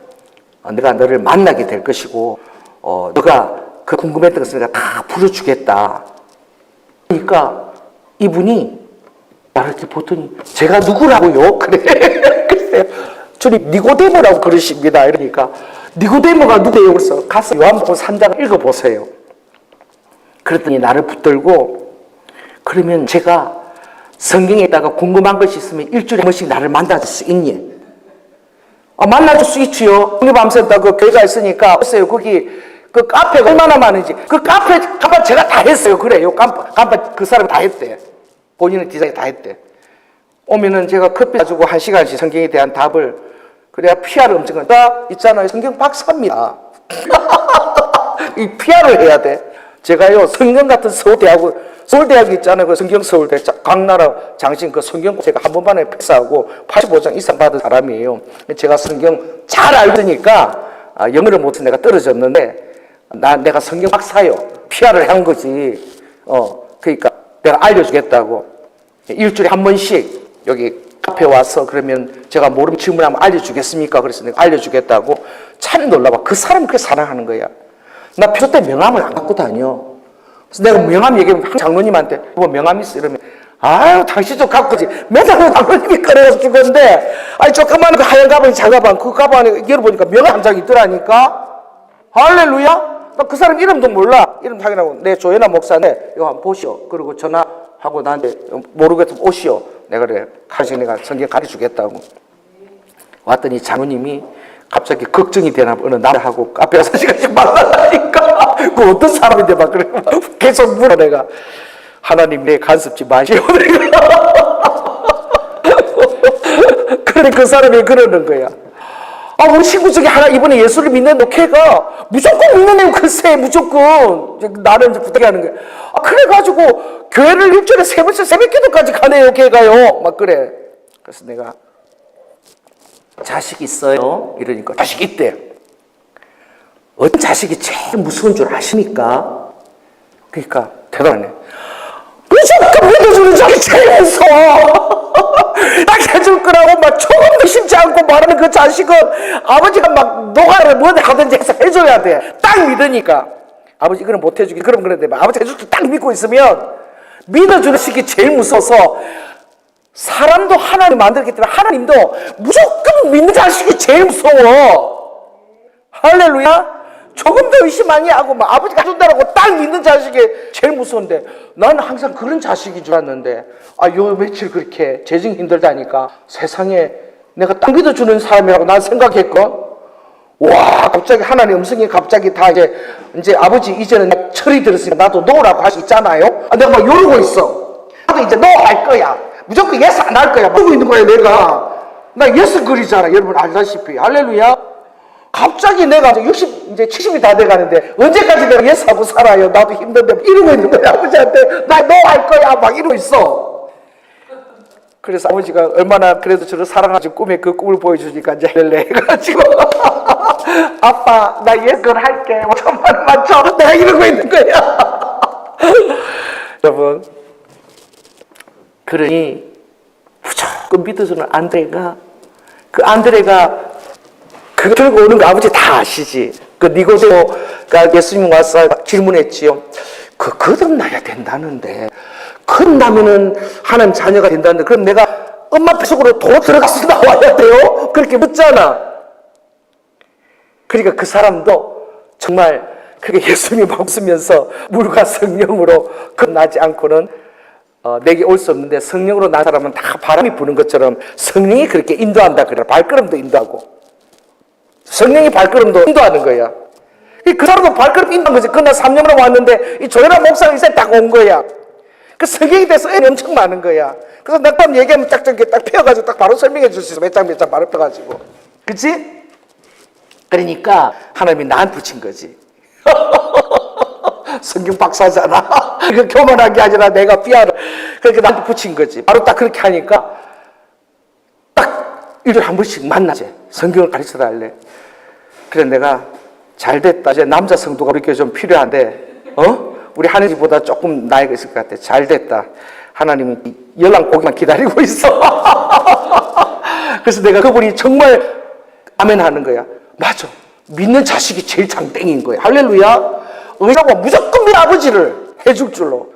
내가 너를 만나게 될 것이고 너가 그 궁금했던 것을 내가 다 풀어주겠다. 그러니까 이분이 나를 이렇게 보더니 제가 누구라고요? 그래. 글쎄요. 주님 니고데모라고 그러십니다. 이러니까 니고데모가 누구예요? 그래서 가서 요한복음 3장을 읽어보세요. 그랬더니 나를 붙들고 그러면 제가 성경에다가 궁금한 것이 있으면 일주일에 한 번씩 나를 만나줄 수 있니? 만나줄 수 있지요. 국립암센터 그 교회가 있으니까 보세요. 거기 그 카페가 얼마나 많은지 그 카페 간판 제가 다 했어요. 그래요. 간판 그 사람이 다 했대. 본인은 디자인 다 했대. 오면은 제가 커피 가지고 1시간씩 성경에 대한 답을 그래야 PR을 엄청 나 있잖아요. 성경 박사입니다. 이 PR을 해야 돼. 제가요 성경 같은 서울대학이 있잖아요. 그 성경 서울대 강나라 장신 그 성경 제가 한 번만에 패스하고 85장 이상 받은 사람이에요. 제가 성경 잘 알으니까 영어를 못해서 내가 떨어졌는데 내가 성경 박사요. PR을 한 거지. 그러니까 내가 알려주겠다고. 일주일에 한 번씩 여기 카페 와서 그러면 제가 모르면 질문하면 알려주겠습니까? 그래서 내가 알려주겠다고. 참 놀라봐. 그 사람이 그렇게 사랑하는 거야. 나 표소 때 명함을 안 갖고 다녀. 그래서 내가 명함 얘기하면 장로님한테 뭐 명함 있어? 이러면 아유 당신 좀 갖고 오지. 맨날 장로님이 꺼내서 주건데 아니 조그만 그 하얀 가방이 작은 가방 그 가방에 열어보니까 명함 한 장이 있더라니까. 할렐루야. 나 그 사람 이름도 몰라. 이름 확인하고 내 조연아 목사인데 이거 한번 보시오. 그리고 전화하고 나한테 모르겠으면 오시오. 내가 그래 가시 내가 성경 가르쳐주겠다고. 왔더니 장로님이 갑자기 걱정이 되나 어느 남자하고 카페 가서 시간씩 만나니까 그 어떤 사람인데 막 그래 계속 물어. 내가 하나님 내 간섭지 마시오. 내가 그래 그 사람이 그러는 거야. 우리 친구 중에 하나 이번에 예수를 믿는 걔가 무조건 믿는 애고 글쎄 무조건 나를 부탁해 하는 거야. 그래가지고 교회를 일주일에 3번씩 새벽기도까지 가네요. 걔가요. 막 그래. 그래서 내가 자식 있어요? 이러니까 자식 있대. 어떤 자식이 제일 무서운 줄 아십니까? 그러니까 대단하네. 무조건 믿어주는 자식이 제일 무서워. 딱 해줄 거라고 막 조금도 심지 않고 말하는 그 자식은 아버지가 막 노가를 뭐든 하든지 해서 해줘야 돼. 딱 믿으니까. 아버지 이거는 못 해주기. 그럼 그런데 아버지 해줄 줄 딱 믿고 있으면 믿어주는 자식이 제일 무서워서 사람도 하나님 만들기 때문에 하나님도 무조건 믿는 자식이 제일 무서워. 할렐루야. 조금 더 의심 많이 하고 막 아버지가 해준다고 딱 믿는 자식이 제일 무서운데 나는 항상 그런 자식인 줄 알았는데 요 며칠 그렇게 재정이 힘들다니까 세상에 내가 딱 믿어주는 사람이라고 난 생각했건 와 갑자기 하나님 음성이 갑자기 다 이제 아버지 이제는 철이 들었으니까 나도 놓으라고 할 수 있잖아요. 내가 막 이러고 있어. 나도 이제 놓할 거야. 무조건 예스 안 할 거야. 그러고 있는 거야 내가. 나 예스 그리잖아. 여러분 알다시피. 할렐루야. 갑자기 내가 이제 70이 다 돼가는데 언제까지 내가 예스하고 살아요? 나도 힘든데 이러고 있는 거야. 아버지한테 나 너 할 거야 막 이러고 있어. 그래서 아버지가 얼마나 그래도 저를 사랑하시고 꿈에 그 꿈을 보여주니까 이제 할래 해가지고 아빠 나 예스 그걸 할게 5천만 맞춰 내가 이러고 있는 거야. 여러분 그러니 무조건 믿어주는 안드레가 그거 들고 오는 거 아버지 다 아시지. 그 니고데모가 예수님 와서 질문했지요. 거듭나야 된다는데 거듭나면은 하나님 자녀가 된다는데 그럼 내가 엄마 뱃속으로 더 들어가서 나와야 돼요? 그렇게 묻잖아. 그러니까 그 사람도 정말 그렇게 예수님 없으면서 물과 성령으로 거듭나지 않고는 내게 올 수 없는데 성령으로 난 사람은 다 바람이 부는 것처럼 성령이 그렇게 인도한다 그래. 발걸음도 인도하고 성령이 발걸음도 인도하는 거야. 그 사람도 발걸음 인도한 거지. 그날 3년으로 왔는데 이 조연아 목사가 이제 딱 온 거야. 그 성경에 대해서 애는 엄청 많은 거야. 그래서 내가 얘기하면 딱 펴가지고 딱 바로 설명해 줄 수 있어. 몇 장 바로 펴가지고. 그치? 그러니까 하나님이 나한테 붙인 거지. 성경 박사잖아. 그 교만한 게 아니라 내가 삐아를 그렇게 나한테 붙인 거지. 바로 딱 그렇게 하니까 딱 일주일에 한 번씩 만나지. 성경을 가르쳐 달래. 그래 내가 잘 됐다. 이제 남자 성도가 이렇게 좀 필요한데, 우리 하늘이보다 조금 나이가 있을 것 같아. 잘 됐다. 하나님이 연락 오기만 기다리고 있어. 그래서 내가 그분이 정말 아멘 하는 거야. 맞아. 믿는 자식이 제일 장땡인 거야. 할렐루야. 의라고 무조건 믿는 아버지를 해줄 줄로.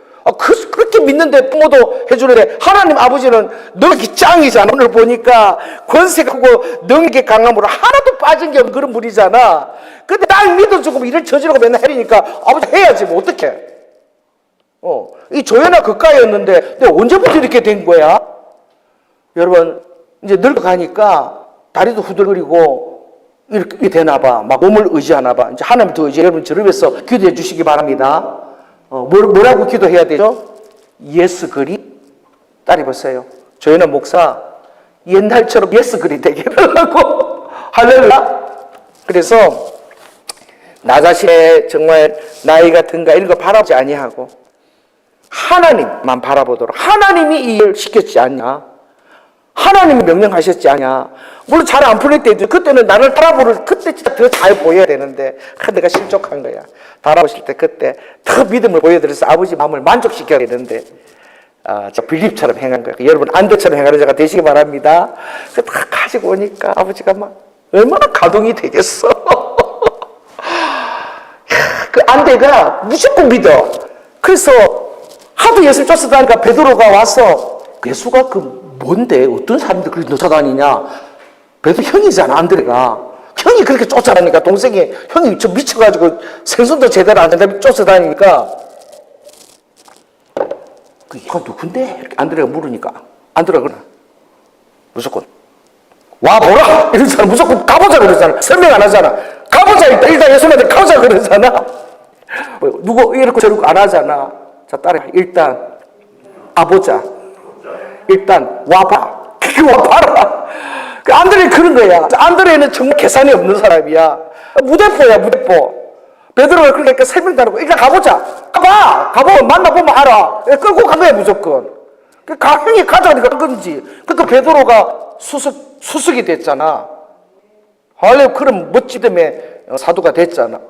그렇게 믿는데 부모도 해주는데 하나님 아버지는 능력이 짱이잖아. 오늘 보니까 권세하고 능력의 강함으로 하나도 빠진 게 없는 그런 분이잖아. 근데 딱 믿어주고 일을 저지르고 맨날 해리니까 아버지 해야지 뭐 어떡해. 이 조연아 그까였는데 내가 언제부터 이렇게 된 거야? 여러분 이제 늙어가니까 다리도 후들거리고 이렇게 되나 봐. 막 몸을 의지하나 봐. 이제 하나님부터 의지해. 여러분 저를 위해서 기도해 주시기 바랍니다. 뭐라고 기도해야 되죠? 예스 그리? 딸이 보세요. 조연아 목사 옛날처럼 예스 그리 되게 해달라고. 할렐루야. 그래서 나 자신의 정말 나이가 든가 이런 거 바라보지 아니하고 하나님만 바라보도록. 하나님이 이 일을 시켰지 않냐? 하나님이 명령하셨지 않냐? 물론 잘 안 풀릴 때도 그때는 나를 바라보를 그때 진짜 더 잘 보여야 되는데 내가 실족한 거야. 바라보실 때 그때 더 믿음을 보여드려서 아버지 마음을 만족시켜야 되는데 저 빌립처럼 행한 거야. 여러분 안도처럼 행하는 자가 되시기 바랍니다. 다 가지고 오니까 아버지가 막 얼마나 가동이 되겠어. 그 안대가 무조건 믿어. 그래서 하도 예수를 쫓아다니까 베드로가 와서 예수가 그 뭔데 어떤 사람들 그렇게 쫓아다니냐. 베드로 형이잖아. 안드레가 형이 그렇게 쫓아다니니까 동생이 형이 저 미쳐가지고 생선도 제대로 안 된다며 쫓아다니니까 이거 누군데? 이렇게 안드레가 물으니까 안드레가 그러나 무조건 와보라 이러잖아. 무조건 가보자 그러잖아. 설명 안 하잖아. 가보자 일단 예수님한테 가보자 그러잖아. 누구 이렇게 저렇게 안 하잖아. 자 따라 일단 가보자. 일단 와봐. 와봐라. 그 안드레는 그런 거야. 안드레는 정말 계산이 없는 사람이야. 무대포야 무대포. 베드로가 그러니까 설명도 안 하고 일단 가보자. 가보면 만나보면 알아. 끌고 간 거야 무조건. 형이 가자니까 그런지. 그러니까 베드로가 수석이 됐잖아. 그럼 멋지듬에 사도가 됐잖아.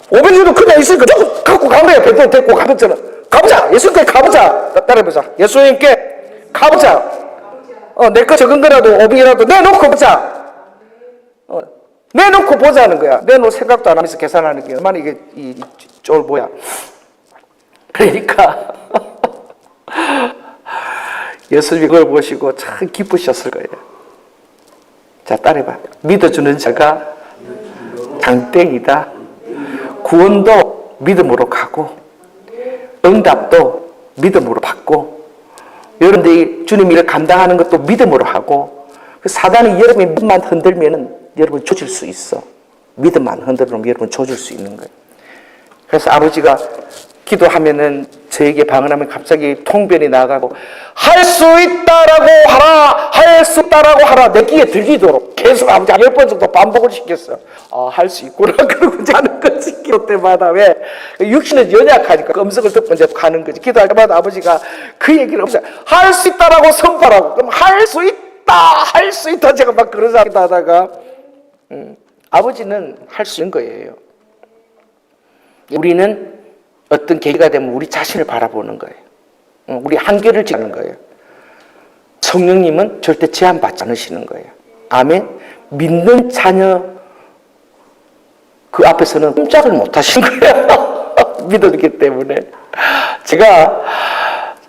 500년도 그냥 있으니까 조금 갖고 간 거야. 베드로 데리고 가봤잖아. 가보자. 예수님께 가보자. 따라해보자. 예수님께 가보자. 내 거 적은 거라도 500이라도 내놓고 보자. 내놓고 보자는 거야. 내놓을 생각도 안 하면서 계산하는 게 얼마나 이게 쫄보야. 그러니까 예수님이 그걸 보시고 참 기쁘셨을 거예요. 자 따라해봐. 믿어주는 자가 장땡이다. 구원도 믿음으로 가고 응답도 믿음으로 받고 여러분들이 주님 일을 감당하는 것도 믿음으로 하고 사단이 여러분의 믿음만 흔들면은 여러분 조질 수 있어. 믿음만 흔들면 여러분 조질 수 있는 거예요. 그래서 아버지가 기도하면은 저에게 방언하면 갑자기 통변이 나가고 할 수 있다라고 하라. 할 수 있다라고 하라. 내 귀에 들리도록 계속 아버지 한 10번 정도 반복을 시켰어요. 할 수 있구나. 그러고 이제 하는 거지. 기도 때마다. 왜? 육신은 연약하니까 음성을 듣고 이제 가는 거지. 기도할 때마다 아버지가 그 얘기를 없어요. 할 수 있다라고 선포하라고. 그럼 할 수 있다. 할 수 있다. 제가 막 그러자 하다가 아버지는 할 수 있는 거예요. 우리는 어떤 계기가 되면 우리 자신을 바라보는 거예요. 우리 한계를 지는 거예요. 성령님은 절대 제한받지 않으시는 거예요. 아멘. 믿는 자녀 그 앞에서는 꼼짝을 못 하시는 거예요. 믿었기 때문에. 제가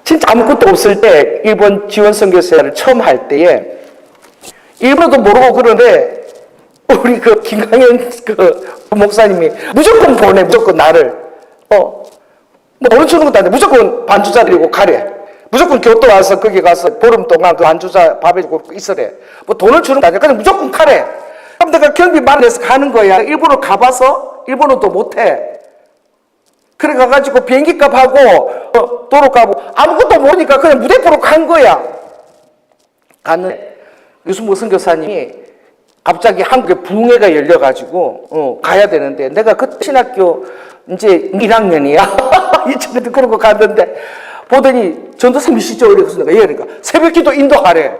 진짜 아무것도 없을 때 일본 지원선교사를 처음 할 때에 일본어도 모르고 그러는데 우리 그 김강현 그 목사님이 무조건 보내. 무조건 나를. 뭐 돈을 주는 것도 아닌데 무조건 반주자 데리고 가래. 무조건 교토 와서 거기 가서 보름 동안 그 반주자 밥 해주고 있으래. 뭐 돈을 주는 것도 아니야. 그냥 무조건 가래. 그럼 내가 경비 마련해서 가는 거야. 일본어 가봐서 일본어도 못해. 그래 가가지고 비행기값 하고 도로값 아무것도 모르니까 그냥 무대포로 간 거야. 갔는데 유승모 선교사님이 갑자기 한국에 붕해가 열려가지고 가야 되는데 내가 그 신학교 이제 1학년이야. 2000년대 그런 거 갔는데 보더니 전도사님이시죠? 그래서 내가 그러니까 새벽기도 인도하래.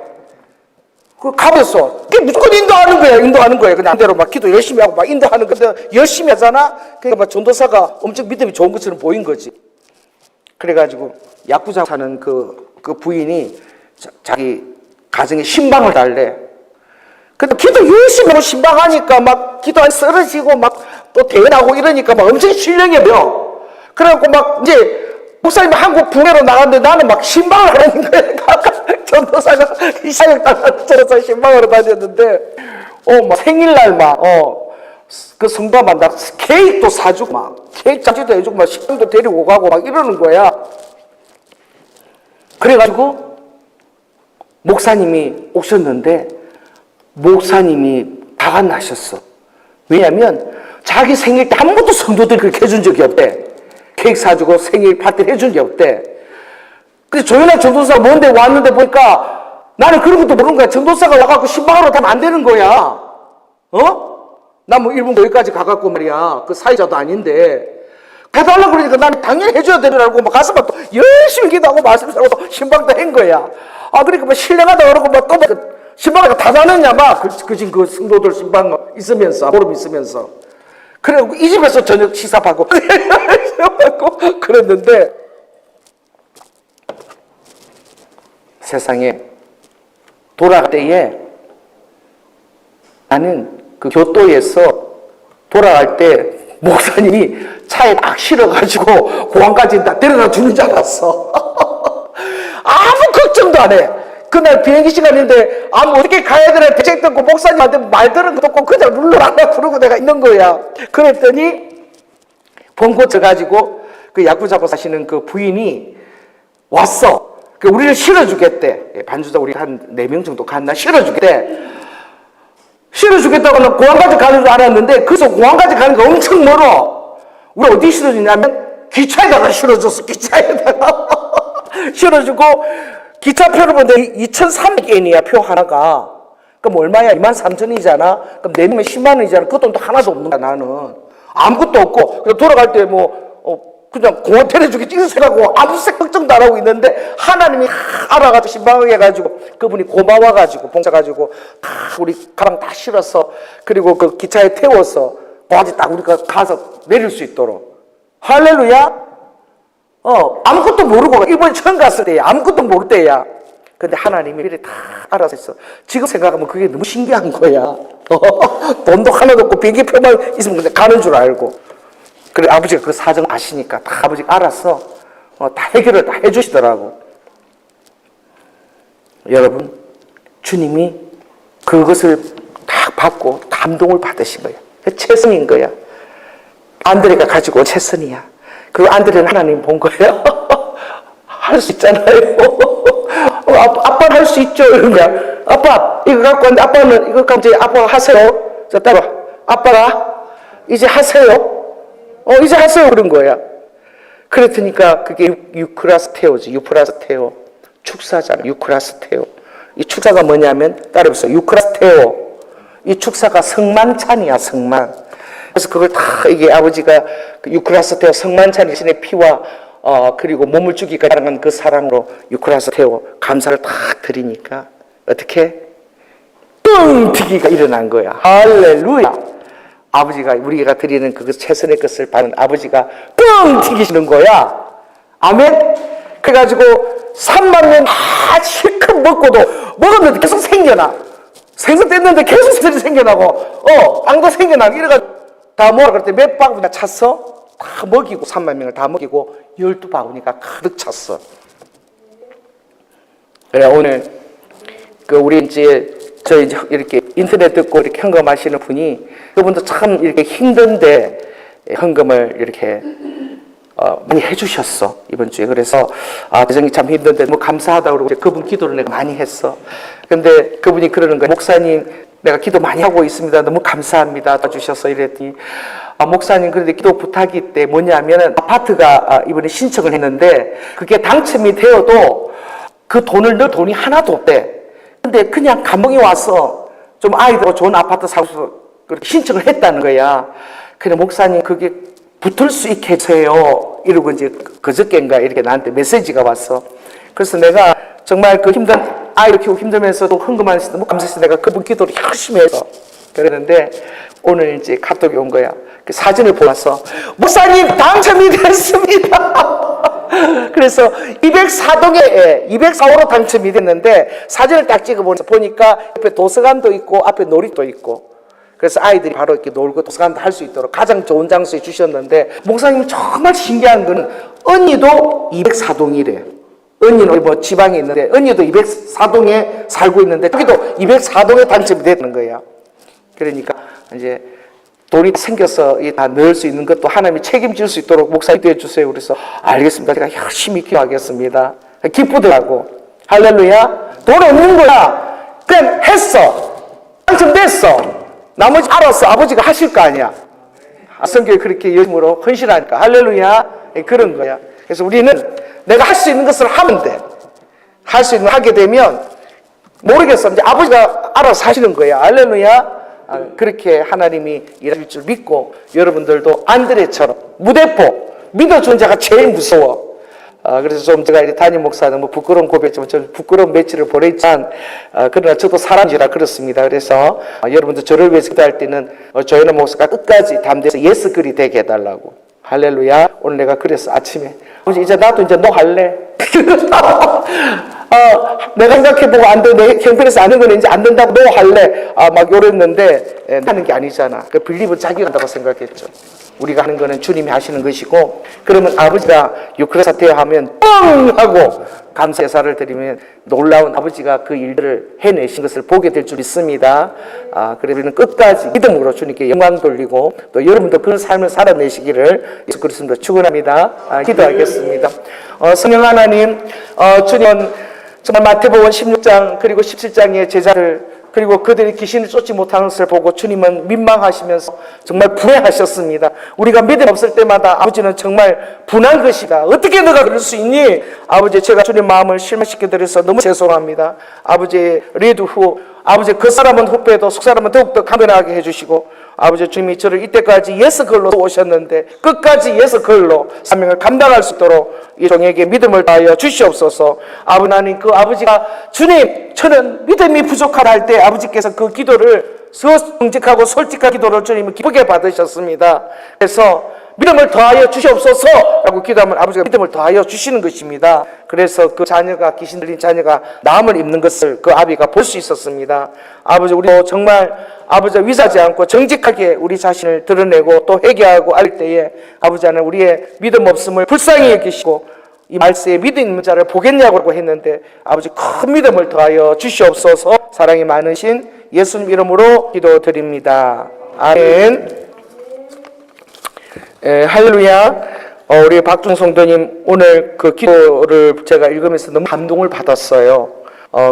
그 가봤어. 그게 무조건 인도하는 거야. 인도하는 거야. 그냥 대로 막 기도 열심히 하고 막 인도하는 건데 열심히 하잖아. 그러니까 막 전도사가 엄청 믿음이 좋은 것처럼 보인 거지. 그래가지고 야구장 사는 그 부인이 자기 가정에 신방을 달래. 근데 기도 열심히 하고 신방하니까 막 기도 안 쓰러지고 막 또 대회나고 이러니까 막 엄청 신령해 보여. 그래갖고 막 이제 목사님 한국 붕해로 나갔는데 나는 막 신방을 하는 거야. 전도사가 이 사역당처럼 신방으로 다녔는데, 막 생일날 막, 그 성도만 나 케이크도 사주고 막, 케이크 잔치도 해주고 막 식당도 데리고 가고 막 이러는 거야. 그래가지고, 목사님이 오셨는데, 목사님이 화가 나셨어. 왜냐면, 자기 생일 때 한 번도 성도들이 그렇게 해준 적이 없대. 케이크 사주고 생일 파티를 해준 게 없대. 근데 조연아 전도사가 뭔데 왔는데 보니까 나는 그런 것도 모르는 거야. 전도사가 와갖고 신방으로 가면 안 되는 거야. 나 뭐 일본 거기까지 가갖고 말이야. 그 사회자도 아닌데. 해달라고 그러니까 나는 당연히 해줘야 되느라고 막 가서 막 또 열심히 기도하고 말씀하고 또 신방도 한 거야. 그러니까 막 신령하다 그러고 막 또 막 신방을 다 다녔냐 막. 그 성도들 신방 있으면서, 보름 있으면서. 그래갖고 이 집에서 저녁 식사하고 그랬는데 세상에 돌아갈 때에 나는 그 교토에서 돌아갈 때 목사님이 차에 딱 실어가지고 공항까지 다 데려다 주는 줄 알았어. 아무 걱정도 안 해. 그날 비행기 시간인데 어떻게 가야 되나 대책 듣고 목사님한테 말 들은 것도 없고 그냥 룰루랄라 부르고 내가 있는 거야. 그랬더니 번고 쳐가지고 그 야구자고 사시는 그 부인이 왔어. 우리를 실어주겠대. 반주자 우리 한 4명 정도 갔나 실어주겠대. 실어주겠다고 공항까지 가는 줄 알았는데 그래서 공항까지 가는 거 엄청 멀어. 우리 어디 실어주냐면 기차에다가 실어줬어. 기차에다가 실어주고 기차표를 보는데 2,300엔이야, 표 하나가. 그럼 얼마야? 23,000원이잖아? 그럼 내면 10만 원이잖아. 그 돈도 하나도 없는 거야, 나는. 아무것도 없고, 그래서 돌아갈 때 그냥 공원 데려주기 찍으세라고 아무 걱정도 안 하고 있는데, 하나님이 알아가지고, 신방하게 해가지고, 그분이 고마워가지고, 봉사가지고, 다 우리 가방 다 실어서, 그리고 그 기차에 태워서, 바지 딱 우리가 가서 내릴 수 있도록. 할렐루야? 아무것도 모르고 일본에 처음 갔을 때야. 아무것도 모를 때야. 근데 하나님이 미리 다 알아서 했어. 지금 생각하면 그게 너무 신기한 거야. 돈도 하나도 없고 비행기표만 있으면 그냥 가는 줄 알고. 그래 아버지가 그 사정 아시니까 다 아버지가 알아서 다 해결을 다 해주시더라고. 여러분, 주님이 그것을 다 받고 감동을 받으신 거야. 최선인 거야. 안드레가 가지고 온 최선이야. 그리고 안드레는 하나님 본 거예요. 할 수 있잖아요. 아빠는 할 수 있죠. 이러면 아빠 이거 갖고 왔는데 아빠는 이거 갖고 이제 아빠가 하세요. 자 따라 아빠가 이제 하세요. 이제 하세요 그런 거야. 그랬으니까 그게 유크라스테오지. 유프라스테오 축사잖아. 유크라스테오. 이 축사가 뭐냐면 따라해보세요. 유크라스테오 이 축사가 성만찬이야. 성만. 그래서 그걸 다 이게 아버지가 유크라스테오 성만찬 신의 피와 그리고 몸을 주기까지 사랑한 그 사랑으로 유크라스테오 감사를 다 드리니까 어떻게 뻥튀기가 일어난 거야. 할렐루야. 아버지가 우리가 드리는 그 최선의 것을 받은 아버지가 뻥튀기시는 거야. 아멘. 그래가지고 3만 명 다 실컷 먹고도 먹었는데 계속 생겨나. 생선 뗐는데 계속 생겨나고 빵도 생겨나고 이래가지고 다 모아 그럴 때 몇 바구니나 찼어? 다 먹이고 3만 명을 다 먹이고 12바구니가 가득 찼어. 그래 오늘 우리 이제 이렇게 인터넷 듣고 이렇게 헌금하시는 분이 그분도 참 이렇게 힘든데 헌금을 이렇게 많이 해주셨어 이번 주에. 그래서 대장이 참 힘든데 뭐 감사하다고 그러고 그분 기도를 내가 많이 했어. 근데 그분이 그러는 거야. 목사님 내가 기도 많이 하고 있습니다. 너무 감사합니다. 도와주셔서 이랬더니 목사님 그런데 기도 부탁이 있대. 뭐냐면 아파트가 이번에 신청을 했는데 그게 당첨이 되어도 그 돈을 넣을 돈이 하나도 없대. 근데 그냥 감봉이 와서 좀 아이들하고 좋은 아파트 사고 싶어서 그렇게 신청을 했다는 거야. 그래, 목사님, 그게 붙을 수 있게 해주세요. 이러고 이제 그저께인가 이렇게 나한테 메시지가 왔어. 그래서 내가 정말 그 힘든 아이를 키우고 힘들면서도 헌금하는 시 너무 감사해서 내가 그분 기도를 열심히 해서 그랬는데 오늘 이제 카톡이 온 거야. 그 사진을 보았어. 목사님 당첨이 됐습니다. 그래서 204동에 204호로 당첨이 됐는데 사진을 딱 찍어보니까 옆에 도서관도 있고 앞에 놀이도 있고 그래서 아이들이 바로 이렇게 놀고 도서관도 할 수 있도록 가장 좋은 장소에 주셨는데 목사님 정말 신기한 거는 언니도 204동이래. 언니는 뭐 지방에 있는데 언니도 204동에 살고 있는데 저기도 204동에 당첨이 됐는 거야. 그러니까 이제 돈이 생겨서 다 넣을 수 있는 것도 하나님이 책임질 수 있도록 목사님 기도해 주세요. 그래서 알겠습니다. 제가 열심히 기도하겠습니다. 기쁘더라고. 할렐루야. 돈 없는 거야. 그냥 했어. 당첨됐어. 나머지 알아서 아버지가 하실 거 아니야. 성경에 그렇게 열심으로 헌신하니까. 할렐루야. 그런 거야. 그래서 우리는 내가 할 수 있는 것을 하면 돼. 할 수 있는 걸 하게 되면 모르겠어. 이제 아버지가 알아서 하시는 거야. 할렐루야. 그렇게 하나님이 일하실 줄 믿고 여러분들도 안드레처럼 무대포 믿어준 자가 제일 무서워. 그래서 좀 제가 담임 목사는 뭐 부끄러운 고백이지만 저는 부끄러운 매치를 보냈지만 그러나 저도 사람이라 그렇습니다. 그래서 여러분들 저를 위해서 기도할 때는 조현아 목사가 끝까지 담대해서 예스글이 되게 해달라고. 할렐루야. 오늘 내가 그랬어. 아침에 이제 나도 이제 너 할래. 내가 생각해보고 안 돼. 내 형편에서 아는 거는 이제 안 된다고 너 할래. 막 이랬는데 하는 게 아니잖아. 그 빌립은 자기가 한다고 생각했죠. 우리가 하는 거는 주님이 하시는 것이고 그러면 아버지가 유크레 사태 하면 뻥 하고 감사 예사를 드리면 놀라운 아버지가 그 일들을 해내신 것을 보게 될 줄 있습니다. 그래서 우리는 끝까지 믿음으로 주님께 영광 돌리고 또 여러분도 그런 삶을 살아내시기를 예수 그리스도로 축원합니다. 기도하겠습니다. 성령 하나님, 주님은 정말 마태복음 16장 그리고 17장의 제자들 그리고 그들이 귀신을 쫓지 못하는 것을 보고 주님은 민망하시면서 정말 분해하셨습니다. 우리가 믿음 없을 때마다 아버지는 정말 분한 것이다. 어떻게 너가 그럴 수 있니? 아버지, 제가 주님 마음을 실망시켜 드려서 너무 죄송합니다. 아버지, 리드 후 아버지, 그 사람은 후배도 속 사람은 더욱더 감변하게 해주시고 아버지, 주님이 저를 이때까지 예스걸로 오셨는데 끝까지 예스걸로 사명을 감당할 수 있도록 이 종에게 믿음을 다하여 주시옵소서. 아버지 하나님, 그 아버지가 주님, 저는 믿음이 부족하다 할 때 아버지께서 그 기도를 정직하고 솔직한 기도를 주님은 기쁘게 받으셨습니다. 그래서 믿음을 더하여 주시옵소서 라고 기도하면 아버지가 믿음을 더하여 주시는 것입니다. 그래서 그 자녀가 귀신 들린 자녀가 나음을 입는 것을 그 아비가 볼 수 있었습니다. 아버지, 우리도 정말 아버지 위사하지 않고 정직하게 우리 자신을 드러내고 또 회개하고 알 때에 아버지 하나님 우리의 믿음 없음을 불쌍히 여기시고 이 말세에 믿음 있는 자를 보겠냐고 했는데 아버지 큰 믿음을 더하여 주시옵소서. 사랑이 많으신 예수님 이름으로 기도드립니다. 아멘. 할렐루야. 우리 박중 성도님 오늘 그 기도를 제가 읽으면서 너무 감동을 받았어요.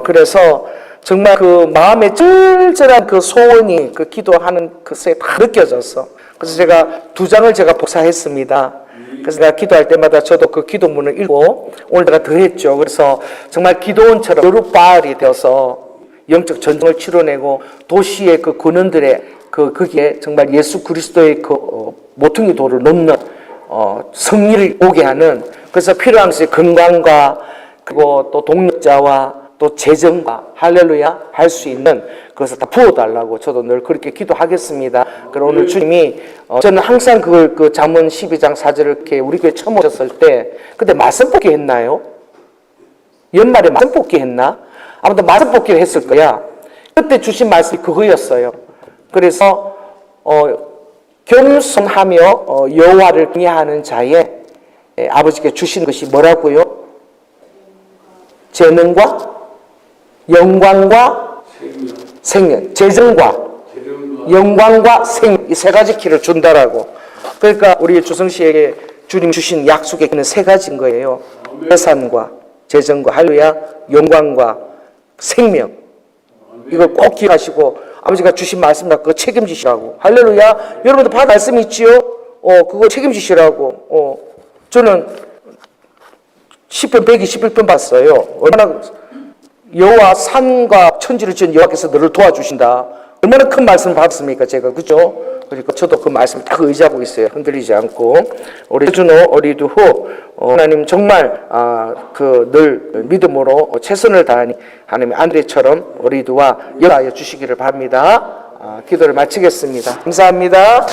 그래서 정말 그 마음에 절절한 그 소원이 그 기도하는 것에 다 느껴졌어. 그래서 제가 2장을 제가 복사했습니다. 그래서 내가 기도할 때마다 저도 그 기도문을 읽고 오늘 내가 더 했죠. 그래서 정말 기도원처럼 여룻바알이 되어서 영적 전쟁을 치러내고 도시의 그 군원들의 거기에 정말 예수 그리스도의 그 모퉁이 돌을 넘는 승리를 오게 하는, 그래서 필요한 것이 건강과 그리고 또 동력자와 또 재정과 할렐루야 할 수 있는 그것을 다 부어달라고 저도 늘 그렇게 기도하겠습니다. 그럼 오늘 주님이 저는 항상 그걸 그 잠언 12장 4절을 이렇게 우리 교회 처음 오셨을 때 그때 말씀 뽑기 했나요? 연말에 말씀 뽑기 했나? 아무튼 말씀 뽑기를 했을 거야. 그때 주신 말씀이 그거였어요. 그래서 겸손하며 여호와를 경외하는 자의 아버지께 주신 것이 뭐라고요? 재능과 영광과 생명, 재정과 영광과 생명, 이 3가지 키를 준다라고. 그러니까 우리 주성씨에게 주님 주신 약속의 키는 3가지인 거예요. 재산과 재정과 할렐루야, 영광과 생명. 이걸 꼭 기억하시고 아버지가 주신 말씀 그거 책임지시라고. 할렐루야. 여러분들 받은 말씀 있지요? 그거 책임지시라고. 저는 10편 121편 봤어요. 얼마나 여호와 산과 천지를 지은 여호와께서 너를 도와주신다. 얼마나 큰 말씀을 받았습니까, 제가. 그죠? 그러니까 저도 그 말씀을 딱 의지하고 있어요. 흔들리지 않고. 우리 준호, 우리도 하나님 정말 늘 믿음으로 최선을 다하니 하나님 안드레처럼 우리도와 연하여 주시기를 바랍니다. 기도를 마치겠습니다. 감사합니다.